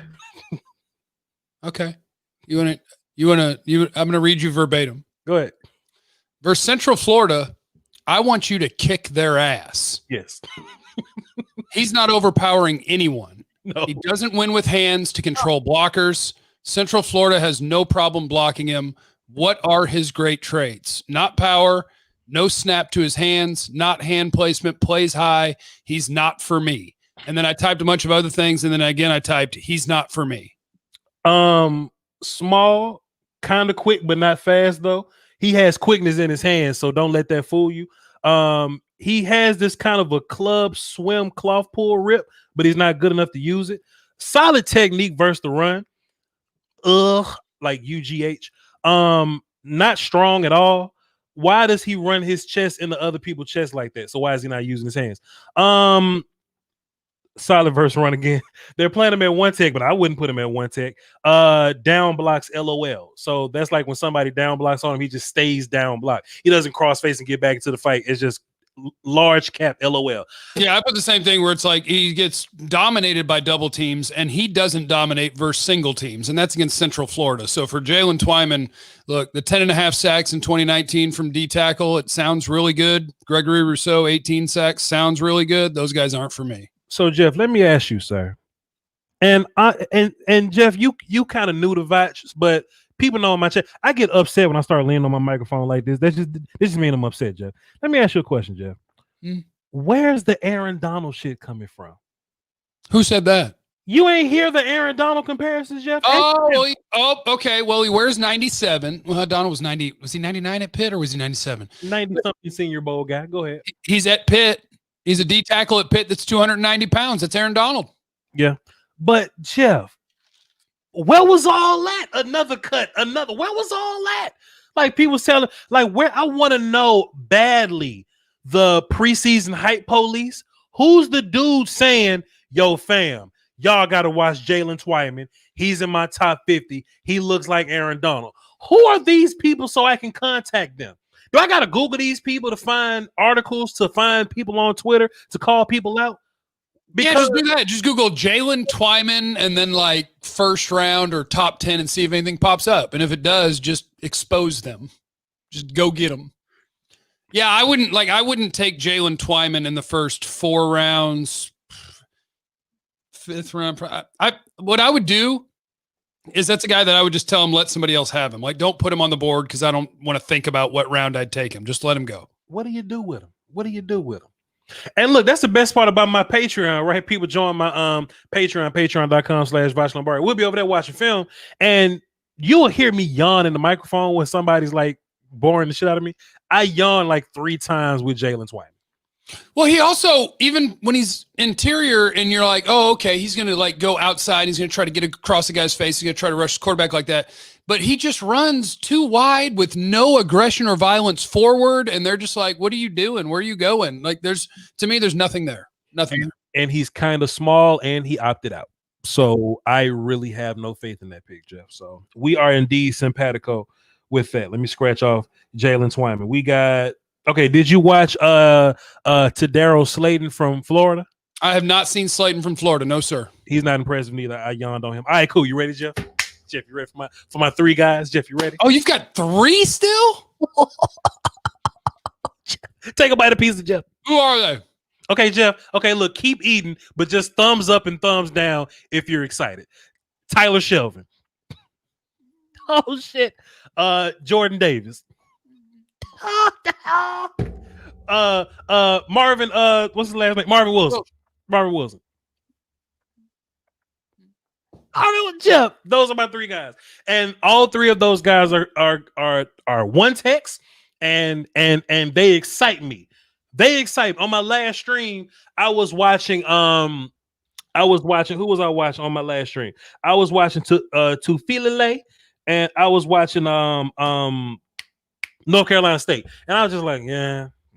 Okay. I'm gonna read you verbatim. Go ahead. Versus Central Florida, I want you to kick their ass. Yes. He's not overpowering anyone. No. He doesn't win with hands to control blockers. Central Florida has no problem blocking him. What are his great traits? Not power, no snap to his hands, not hand placement, plays high. He's not for me. And then I typed a bunch of other things. And then again, I typed, he's not for me. Small, kind of quick, but not fast though. He has quickness in his hands, so don't let that fool you. He has this kind of a club swim cloth pull rip, but he's not good enough to use it. Solid technique versus the run. Like UGH. Not strong at all. Why does he run his chest into other people's chest like that? So why is he not using his hands? Solid verse run again. They're playing him at one tech, but I wouldn't put him at one tech. Down blocks LOL. So that's like when somebody down blocks on him, he just stays down block. He doesn't cross face and get back into the fight. It's just large cap LOL. Yeah, I put the same thing where it's like he gets dominated by double teams and he doesn't dominate versus single teams, and that's against Central Florida. So for Jalen Twyman, look, the 10.5 sacks in 2019 from D tackle, it sounds really good. Gregory Rousseau, 18 sacks, sounds really good. Those guys aren't for me. So Jeff, let me ask you, sir. And Jeff, you kind of knew the Voch, but people know in my chat, I get upset when I start leaning on my microphone like this. This just means I'm upset, Jeff. Let me ask you a question, Jeff. Where's the Aaron Donald shit coming from? Who said that? You ain't hear the Aaron Donald comparisons, Jeff? Okay. Well, he wears 97. Well, Donald was 90. Was he 99 at Pitt or was he 97? 90-something Senior Bowl guy. Go ahead. He's at Pitt. He's a D tackle at Pitt that's 290 pounds. That's Aaron Donald. Yeah. But Jeff, where was all that? Another cut, another. Where was all that? Like people telling, like where I want to know badly the preseason hype police. Who's the dude saying, yo, fam, y'all got to watch Jalen Twyman. He's in my top 50. He looks like Aaron Donald. Who are these people so I can contact them? Do I got to Google these people to find articles, to find people on Twitter, to call people out? Because just do that. Just Google Jalen Twyman and then like first round or top 10 and see if anything pops up. And if it does, just expose them. Just go get them. Yeah, I wouldn't take Jalen Twyman in the first 4 rounds, 5th round. What I would do is that's a guy that I would just tell him, let somebody else have him. Like, don't put him on the board because I don't want to think about what round I'd take him. Just let him go. What do you do with him? What do you do with him? And look, that's the best part about my Patreon, right? People join my Patreon, patreon.com/Voch Lombardi. We'll be over there watching film, and you'll hear me yawn in the microphone when somebody's like boring the shit out of me. I yawn like 3 times with Jalen Twyman. Well, he also, even when he's interior and you're like, oh, okay, he's going to like go outside. He's going to try to get across the guy's face. He's going to try to rush the quarterback like that. But he just runs too wide with no aggression or violence forward. And they're just like, what are you doing? Where are you going? Like to me, there's nothing there. Nothing. And he's kind of small and he opted out. So I really have no faith in that pick, Jeff. So we are indeed simpatico with that. Let me scratch off Jalen Twyman. We got, okay, did you watch Tadaro Slayton from Florida? I have not seen Slayton from Florida. No, sir. He's not impressive neither. I yawned on him. All right, cool. You ready, Jeff? Jeff, you ready for my 3 guys? Jeff, you ready? Oh, you've got 3 still? Take a bite of pizza, Jeff. Who are they? Okay, Jeff. Okay, look, keep eating, but just thumbs up and thumbs down if you're excited. Tyler Shelvin. Oh shit. Jordan Davis. Marvin. What's his last name? Marvin Wilson. Marvin Wilson. Jeff. Those are my 3 guys, and all 3 of those guys are one techs, and they excite me. They excite me. On my last stream, I was watching. Who was I watching on my last stream? I was watching Tufilele, and I was watching North Carolina State, and I was just like,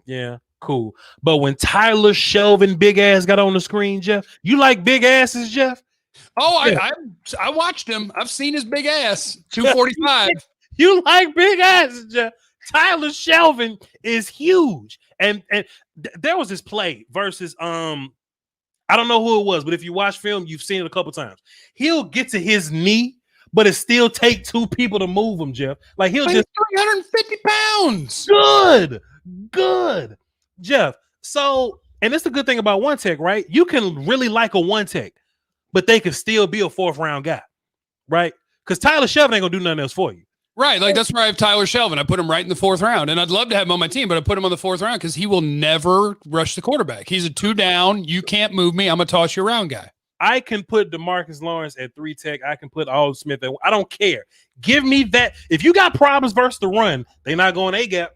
yeah, cool. But when Tyler Shelvin big ass got on the screen, Jeff, you like big asses, Jeff? Oh, yeah. I watched him. I've seen his big ass. 245. You like big asses, Jeff? Tyler Shelvin is huge, and there was this play versus I don't know who it was, but if you watch film, you've seen it a couple times. He'll get to his knee, but it still take 2 people to move him, Jeff. Like he'll just 350 pounds. Good, Jeff. So, and that's the good thing about one tech, right? You can really like a one tech, but they can still be a 4th round guy, right? Because Tyler Shelvin ain't gonna do nothing else for you. Right. Like that's where I have Tyler Shelvin. I put him right in the 4th round. And I'd love to have him on my team, but I put him on the 4th round because he will never rush the quarterback. He's a 2 down. You can't move me. I'm a toss you around guy. I can put DeMarcus Lawrence at 3 tech. I can put Aldon Smith at, I don't care. Give me that. If you got problems versus the run, they're not going A-gap.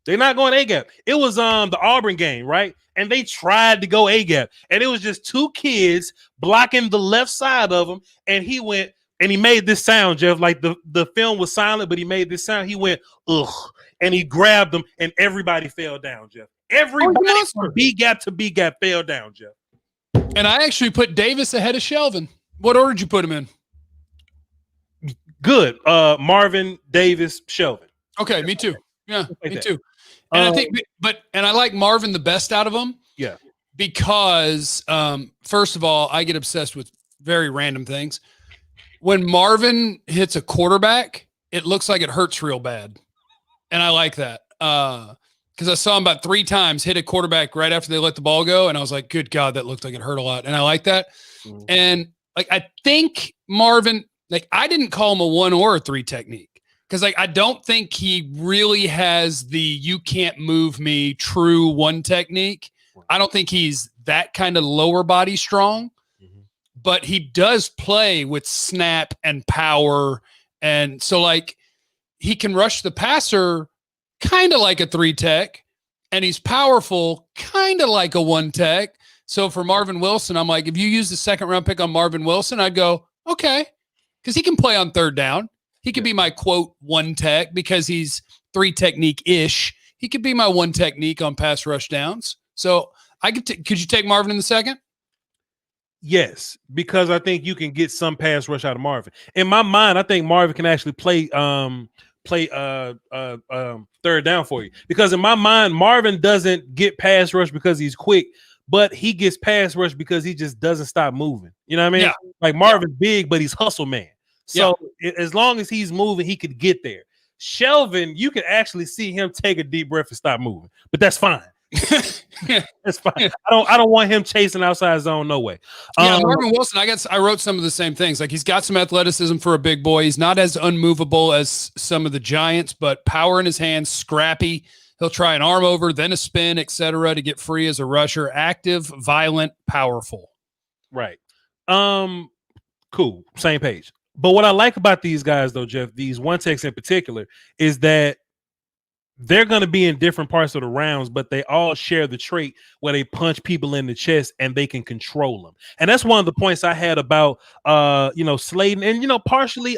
They're not going A-gap. It was the Auburn game, right? And they tried to go A-gap. And it was just 2 kids blocking the left side of him. And he went, and he made this sound, Jeff, like the film was silent, but he made this sound. He went, ugh, and he grabbed them, and everybody fell down, Jeff. Everybody from B-gap to B-gap fell down, Jeff. And I actually put Davis ahead of Shelvin. What order did you put him in? Good. Marvin, Davis, Shelvin. Okay, me too. Yeah, me too. And I think, and I like Marvin the best out of them. Yeah. Because, first of all, I get obsessed with very random things. When Marvin hits a quarterback, it looks like it hurts real bad. And I like that. Because I saw him about 3 times hit a quarterback right after they let the ball go. And I was like, good God, that looked like it hurt a lot. And I like that. Mm-hmm. And like, I think Marvin, like I didn't call him a 1 or a 3 technique. Because like, I don't think he really has the, you can't move me true 1 technique. I don't think he's that kind of lower body strong, but he does play with snap and power. And so like he can rush the passer kind of like a 3 tech, and he's powerful kind of like a 1 tech. So for Marvin Wilson, I'm like, if you use the 2nd round pick on Marvin Wilson, I'd go, okay, because he can play on 3rd down. He could be my quote 1 tech because he's 3 technique ish. He could be my 1 technique on pass rush downs. So I could you take Marvin in the 2nd? Yes, because I think you can get some pass rush out of Marvin. In my mind, I think Marvin can actually play 3rd down for you. Because in my mind, Marvin doesn't get pass rush because he's quick, but he gets pass rush because he just doesn't stop moving. You know what I mean? Yeah. Like Marvin's big, but he's hustle man. So as long as he's moving, he could get there. Shelvin, you can actually see him take a deep breath and stop moving, but that's fine. That's fine. I don't want him chasing outside zone. No way. Marvin Wilson, I wrote some of the same things. Like he's got some athleticism for a big boy. He's not as unmovable as some of the giants, but power in his hands, scrappy. He'll try an arm over, then a spin, etc. to get free as a rusher. Active, violent, powerful. Right. Cool. Same page. But what I like about these guys, though, Jeff, these 1 techs in particular, is that they're going to be in different parts of the rounds, but they all share the trait where they punch people in the chest and they can control them. And that's one of the points I had about, Slayton and, partially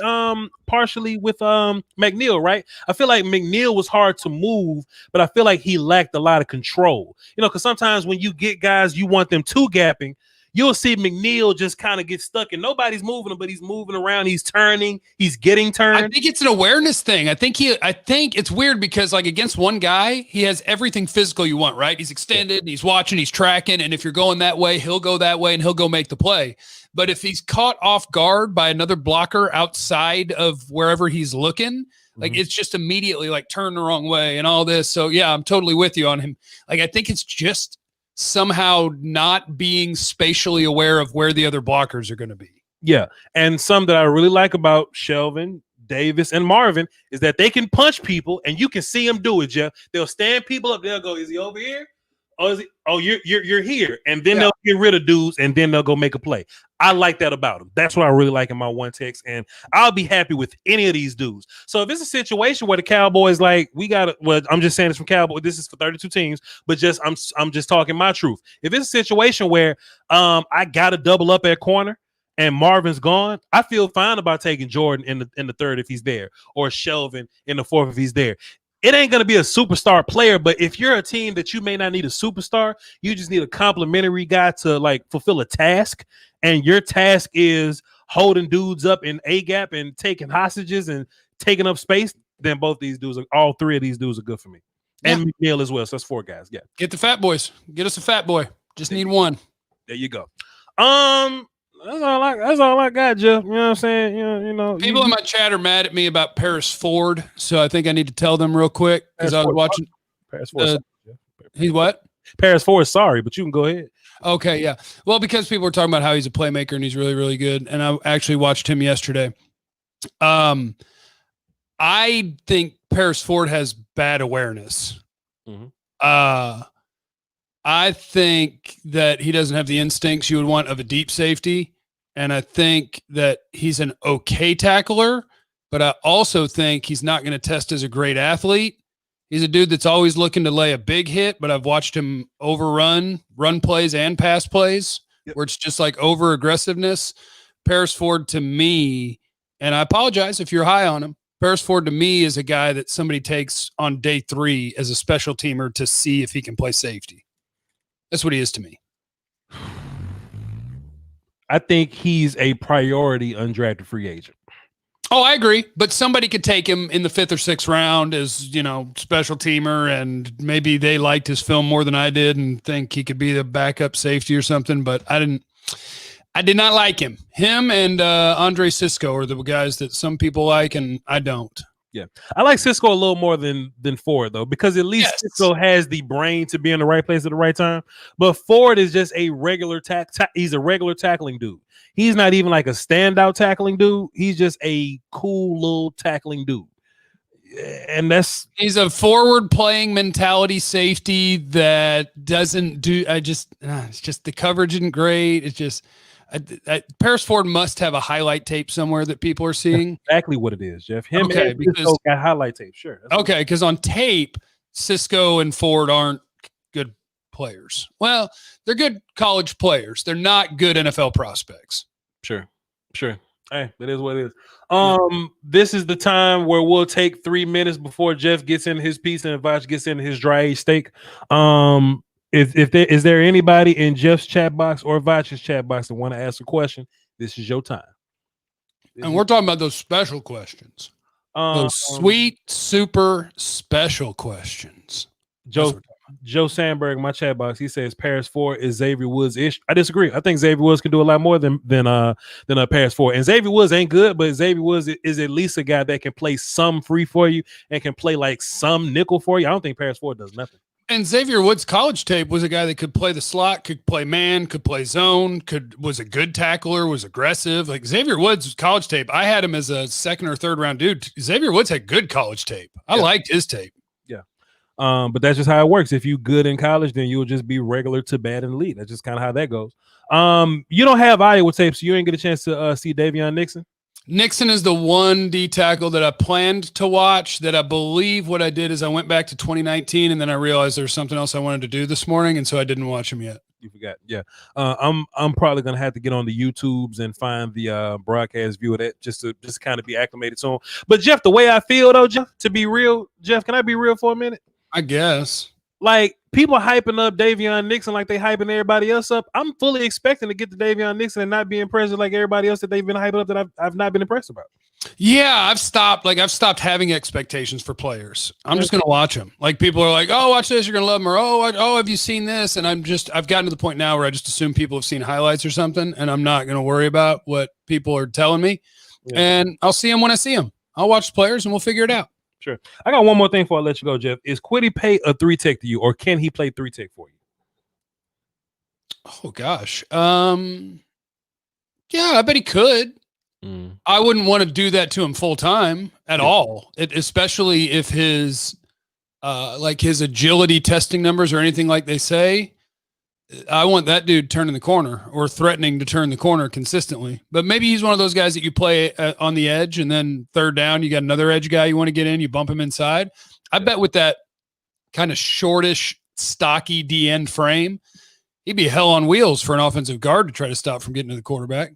with McNeil, right? I feel like McNeil was hard to move, but I feel like he lacked a lot of control, because sometimes when you get guys, you want them 2-gapping. You'll see McNeil just kind of get stuck and nobody's moving him, but he's moving around. He's turning. He's getting turned. I think it's an awareness thing. I think it's weird because like against one guy, he has everything physical you want, right? He's extended and he's watching, he's tracking. And if you're going that way, he'll go that way and he'll go make the play. But if he's caught off guard by another blocker outside of wherever he's looking, like it's just immediately like turn the wrong way and all this. So yeah, I'm totally with you on him. Like, I think it's just somehow not being spatially aware of where the other blockers are going to be. Yeah. And some that I really like about Shelvin, Davis, and Marvin is that they can punch people and you can see them do it, Jeff. They'll stand people up. They'll go, is he over here? Oh, is he? Oh, you're here. And then they'll get rid of dudes and then they'll go make a play. I like that about them. That's what I really like in my 1 techs. And I'll be happy with any of these dudes. So if it's a situation where the Cowboys I'm just saying this from Cowboys. This is for 32 teams, but I'm just talking my truth. If it's a situation where I got to double up at corner and Marvin's gone, I feel fine about taking Jordan in the 3rd if he's there, or Shelvin in the 4th if he's there. It ain't going to be a superstar player, but if you're a team that you may not need a superstar, you just need a complimentary guy to like fulfill a task. And your task is holding dudes up in A-gap and taking hostages and taking up space. Then all 3 of these dudes are good for me. And McNeil as well. So that's 4 guys. Yeah. Get the fat boys. Get us a fat boy. Just need 1. There you go. That's all I got, Jeff. You know what I'm saying? People in my chat are mad at me about Paris Ford, so I think I need to tell them real quick because I was watching. Paris Ford. He's what? Paris Ford is sorry, but you can go ahead. Okay, yeah. Well, because people were talking about how he's a playmaker and he's really, really good, and I actually watched him yesterday. I think Paris Ford has bad awareness. Mhm. I think that he doesn't have the instincts you would want of a deep safety. And I think that he's an okay tackler, but I also think he's not going to test as a great athlete. He's a dude that's always looking to lay a big hit, but I've watched him overrun run plays and pass plays where it's just like over aggressiveness. Paris Ford to me, and I apologize if you're high on him, Paris Ford to me is a guy that somebody takes on day 3 as a special teamer to see if he can play safety. That's what he is to me. I think he's a priority undrafted free agent. Oh, I agree. But somebody could take him in the 5th or 6th round as, special teamer, and maybe they liked his film more than I did and think he could be the backup safety or something. But I did not like him. Him and Andre Cisco are the guys that some people like, and I don't. Yeah, I like Cisco a little more than Ford, though, because at least Cisco has the brain to be in the right place at the right time. But Ford is just a regular he's a regular tackling dude. He's not even like a standout tackling dude. He's just a cool little tackling dude. And he's a forward playing mentality safety that doesn't do. It's just the coverage isn't great. It's just Paris Ford must have a highlight tape somewhere that people are seeing. That's exactly what it is, Jeff. Him okay, and Cisco got highlight tape. Sure. Okay, because on tape, Cisco and Ford aren't good players. Well, they're good college players. They're not good NFL prospects. Sure. Hey, that is what it is. This is the time where we'll take 3 minutes before Jeff gets into his piece and Voch gets into his dry aged steak. Is there anybody in Jeff's chat box or Voch's chat box that want to ask a question? This is your time. And we're talking about those special questions. Those sweet, super special questions. Joe Sandberg, my chat box, he says Paris Ford is Xavier Woods ish. I disagree. I think Xavier Woods can do a lot more than Paris Ford. And Xavier Woods ain't good, but Xavier Woods is at least a guy that can play some free for you and can play like some nickel for you. I don't think Paris Ford does nothing. And Xavier Woods' college tape was a guy that could play the slot, could play man, could play zone, was a good tackler, was aggressive. Like Xavier Woods' college tape, I had him as a 2nd or 3rd round dude. Xavier Woods had good college tape. I liked his tape. Yeah. But that's just how it works. If you good in college, then you'll just be regular to bad in the league. That's just kind of how that goes. You don't have Iowa tape, so you ain't get a chance to see Davion Nixon. Nixon is the one D tackle that I planned to watch. That I believe what I did is I went back to 2019, and then I realized there's something else I wanted to do this morning, and so I didn't watch him yet. You forgot, yeah. I'm probably gonna have to get on the YouTubes and find the broadcast view of that just to kind of be acclimated to him. But Jeff, the way I feel though, Jeff, to be real, Jeff, can I be real for a minute? I guess. Like people hyping up Davion Nixon like they hyping everybody else up. I'm fully expecting to get to Davion Nixon and not be impressed like everybody else that they've been hyping up that I've not been impressed about. Yeah, I've stopped having expectations for players. I'm just going to watch them. Like people are like, oh, watch this, you're going to love them. Or, oh, have you seen this? And I've gotten to the point now where I just assume people have seen highlights or something, and I'm not going to worry about what people are telling me. Yeah. And I'll see them when I see them. I'll watch the players and we'll figure it out. Sure. I got one more thing before I let you go, Jeff. Is Kwity Paye a 3-tech to you, or can he play 3-tech for you? Oh gosh. Yeah, I bet he could. I wouldn't want to do that to him full time at all. Especially if his agility testing numbers or anything like they say. I want that dude turning the corner or threatening to turn the corner consistently. But maybe he's one of those guys that you play on the edge, and then 3rd down, you got another edge guy you want to get in, you bump him inside. I bet with that kind of shortish, stocky D-end frame, he'd be hell on wheels for an offensive guard to try to stop from getting to the quarterback.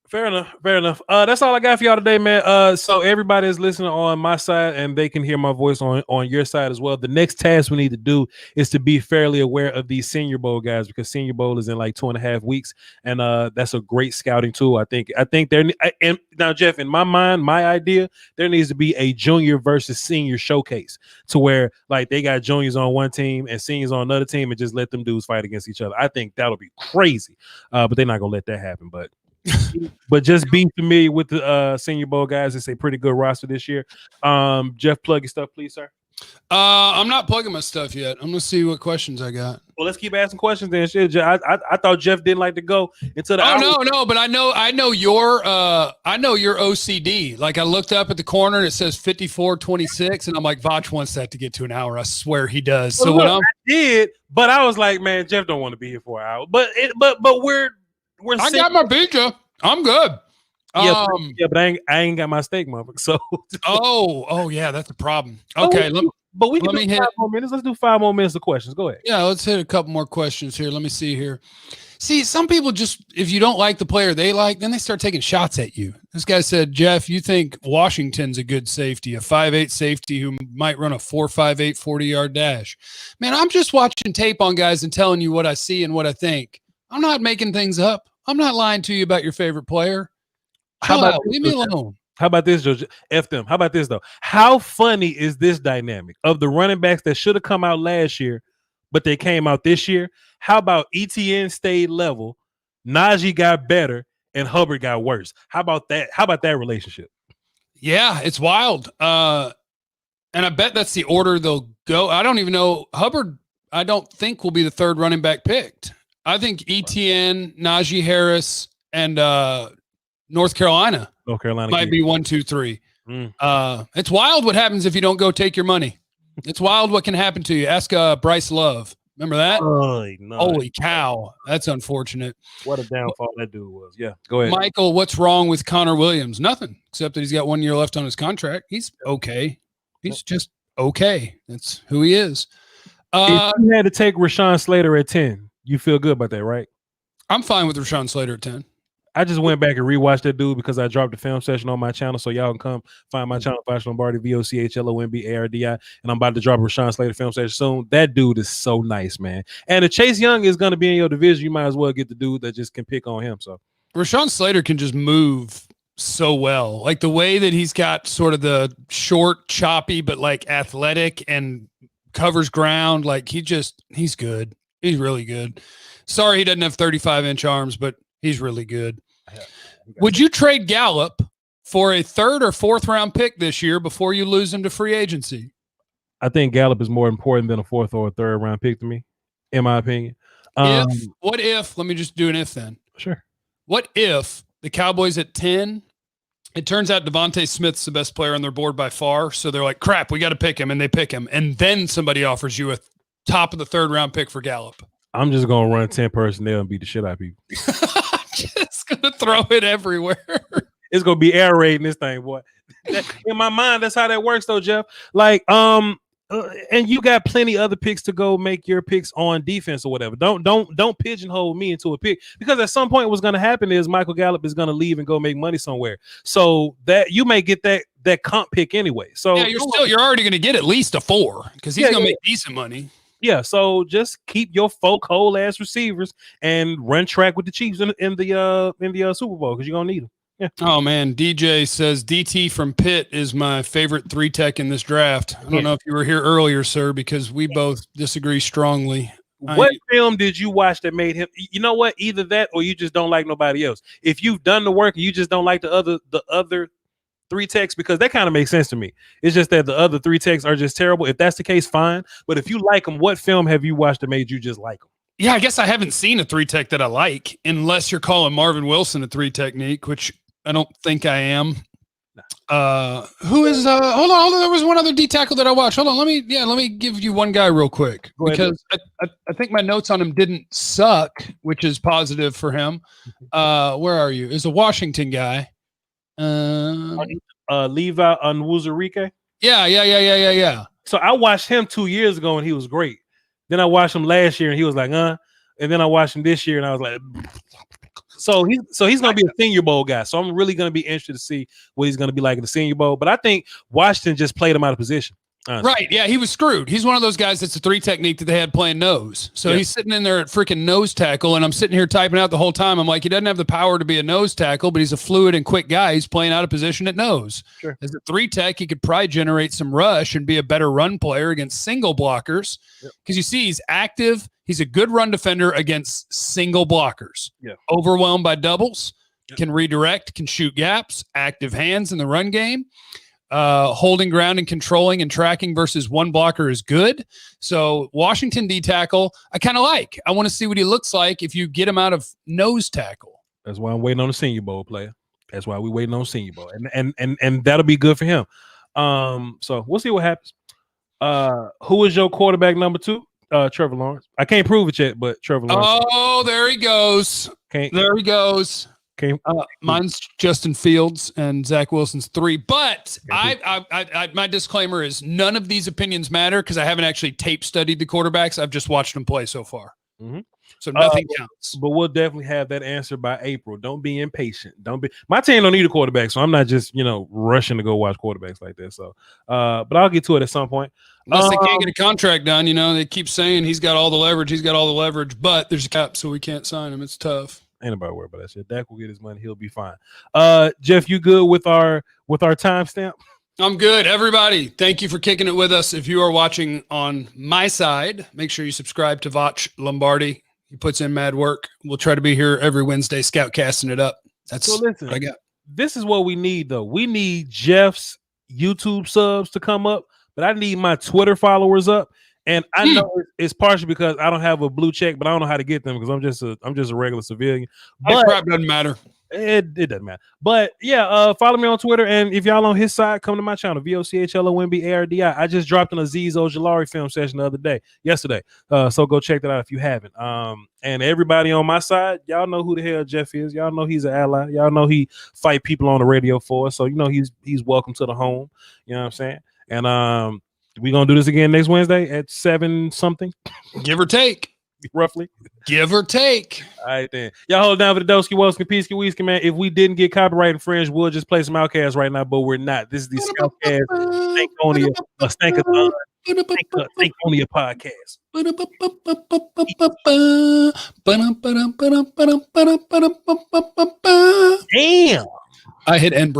Fair enough. That's all I got for y'all today, man. So everybody is listening on my side, and they can hear my voice on your side as well. The next task we need to do is to be fairly aware of these Senior Bowl guys, because Senior Bowl is in like 2.5 weeks, and that's a great scouting tool. I think there. And now, Jeff, in my mind, my idea, there needs to be a junior versus senior showcase to where like they got juniors on one team and seniors on another team, and just let them dudes fight against each other. I think that'll be crazy, but they're not gonna let that happen. But just be familiar with the Senior Bowl guys. It's a pretty good roster this year. Jeff, plug your stuff, please, sir. I'm not plugging my stuff yet. I'm gonna see what questions I got. Well, let's keep asking questions then. Shit, I thought Jeff didn't like to go into the. No, but I know your OCD. Like I looked up at the corner and it says 54:26, and I'm like, Voch wants that to get to an hour. I swear he does. Well, so look, when I did, but I was like, man, Jeff don't want to be here for an hour. But we're. I got my pizza. I'm good. Yeah, but I ain't got my steak, motherfucker. So. Oh yeah, that's a problem. Okay, but we can do 5 more minutes. Let's do 5 more minutes of questions. Go ahead. Yeah, let's hit a couple more questions here. Let me see here. See, some people just, if you don't like the player they like, then they start taking shots at you. This guy said, Jeff, you think Washington's a good safety, a 5'8 safety who might run a 4.58 40-yard dash. Man, I'm just watching tape on guys and telling you what I see and what I think. I'm not making things up. I'm not lying to you about your favorite player. How about leave me alone? How about this, Joe? F them. How about this, though? How funny is this dynamic of the running backs that should have come out last year, but they came out this year? How about ETN stayed level, Najee got better, and Hubbard got worse? How about that? How about that relationship? Yeah, it's wild. And I bet that's the order they'll go. I don't even know. Hubbard, I don't think will be the third running back picked. I think ETN, Najee Harris, and North Carolina might be 1, 2, 3. It's wild what happens if you don't go take your money. It's wild what can happen to you. Ask Bryce Love. Remember that? No. Holy cow. That's unfortunate. What a downfall that dude was. Yeah, go ahead. Michael, what's wrong with Connor Williams? Nothing, except that he's got 1 year left on his contract. He's okay. He's just okay. That's who he is. If you had to take Rashawn Slater at 10, you feel good about that, right? I'm fine with Rashawn Slater at 10. I just went back and rewatched that dude because I dropped the film session on my channel, so y'all can come find my channel, Voch Lombardi, VOCHLOMBARDI, and I'm about to drop a Rashawn Slater film session soon. That dude is so nice, man. And if Chase Young is going to be in your division, you might as well get the dude that just can pick on him. So Rashawn Slater can just move so well. Like the way that he's got sort of the short, choppy, but like athletic and covers ground. Like he's good. He's really good. Sorry he doesn't have 35-inch arms, but he's really good. Would you trade Gallup for a 3rd or 4th round pick this year before you lose him to free agency? I think Gallup is more important than a 4th or a 3rd round pick to me, in my opinion. What if, let me just do an if then. Sure. What if the Cowboys at 10, it turns out Devontae Smith's the best player on their board by far. So they're like, crap, we got to pick him. And they pick him. And then somebody offers you a top of the 3rd round pick for Gallup. I'm just going to run 10 personnel and beat the shit out of people. Just going to throw it everywhere. It's going to be air raiding this thing, boy. In my mind, that's how that works, though, Jeff. Like, and you got plenty other picks to go make your picks on defense or whatever. Don't pigeonhole me into a pick, because at some point what's going to happen is Michael Gallup is going to leave and go make money somewhere. So that you may get that comp pick anyway. So yeah, you're already going to get at least a 4 because he's going to make decent money. Yeah, so just keep your folk whole ass receivers and run track with the Chiefs in the Super Bowl, because you're gonna need them. Yeah. Oh man, DJ says DT from Pitt is my favorite 3 tech in this draft. I don't know if you were here earlier, sir, because we both disagree strongly. What film did you watch that made him? You know what? Either that or you just don't like nobody else. If you've done the work and you just don't like the other 3 techs, because that kind of makes sense to me. It's just that the other 3 techs are just terrible. If that's the case, fine. But if you like them, what film have you watched that made you just like them? Yeah, I guess I haven't seen a 3 tech that I like, unless you're calling Marvin Wilson a 3 technique, which I don't think I am. Who is hold on, there was one other D tackle that I watched. Hold on, let me give you one guy real quick, because I think my notes on him didn't suck, which is positive for him. Where are you? Is a Washington guy. Levi Onwuzurike. Yeah. So I watched him 2 years ago and he was great. Then I watched him last year and he was like, and then I watched him this year and I was like, so he's gonna be a Senior Bowl guy. So I'm really gonna be interested to see what he's gonna be like in the Senior Bowl. But I think Washington just played him out of position. Honestly. Right. Yeah, he was screwed. He's one of those guys that's a 3 technique that they had playing nose. So he's sitting in there at freaking nose tackle, and I'm sitting here typing out the whole time. I'm like, he doesn't have the power to be a nose tackle, but he's a fluid and quick guy. He's playing out of position at nose. Sure. As a 3 tech, he could probably generate some rush and be a better run player against single blockers. Because you see, he's active. He's a good run defender against single blockers. Yeah. Overwhelmed by doubles, can redirect, can shoot gaps, active hands in the run game. holding ground and controlling and tracking versus one blocker is good. So Washington D tackle, I kind of like. I want to see what he looks like if you get him out of nose tackle. That's why I'm waiting on the Senior Bowl player. That's why we're waiting on Senior Bowl, and that'll be good for him. So we'll see what happens. Who is your quarterback number 2? Trevor Lawrence. I can't prove it yet, but Trevor Lawrence. Oh, there he goes. There he goes. Mine's Justin Fields and Zach Wilson's 3. But my disclaimer is none of these opinions matter because I haven't actually tape studied the quarterbacks. I've just watched them play so far. Mm-hmm. So nothing counts. But we'll definitely have that answer by April. Don't be impatient. My team don't need a quarterback, so I'm not just rushing to go watch quarterbacks like that. So but I'll get to it at some point. Unless they can't get a contract done, they keep saying he's got all the leverage, but there's a cap, so we can't sign him. It's tough. Ain't nobody worried about that shit. Dak will get his money. He'll be fine. Jeff, you good with our timestamp? I'm good. Everybody, thank you for kicking it with us. If you are watching on my side, make sure you subscribe to Voch Lombardi. He puts in mad work. We'll try to be here every Wednesday, Scoutcasting it up. That's what I got. This is what we need, though. We need Jeff's YouTube subs to come up, but I need my Twitter followers up. And I know it's partially because I don't have a blue check, but I don't know how to get them because I'm just a regular civilian. But that crap doesn't matter. It doesn't matter. But yeah, follow me on Twitter, and if y'all on his side, come to my channel, VOCHLOMBARDI. I just dropped an Aziz Ojulari film session yesterday. So go check that out if you haven't. And everybody on my side, y'all know who the hell Jeff is. Y'all know he's an ally. Y'all know he fight people on the radio for us. So he's welcome to the home. You know what I'm saying? And we gonna do this again next Wednesday at 7 something, give or take, roughly. Give or take. All right, then. Y'all hold down for the Doski, Woski, Peasky, Weesky, man. If we didn't get copyright infringed, we'll just play some Outcasts right now, but we're not. This is the Scoutcast Stankonia podcast. Damn. I hit end.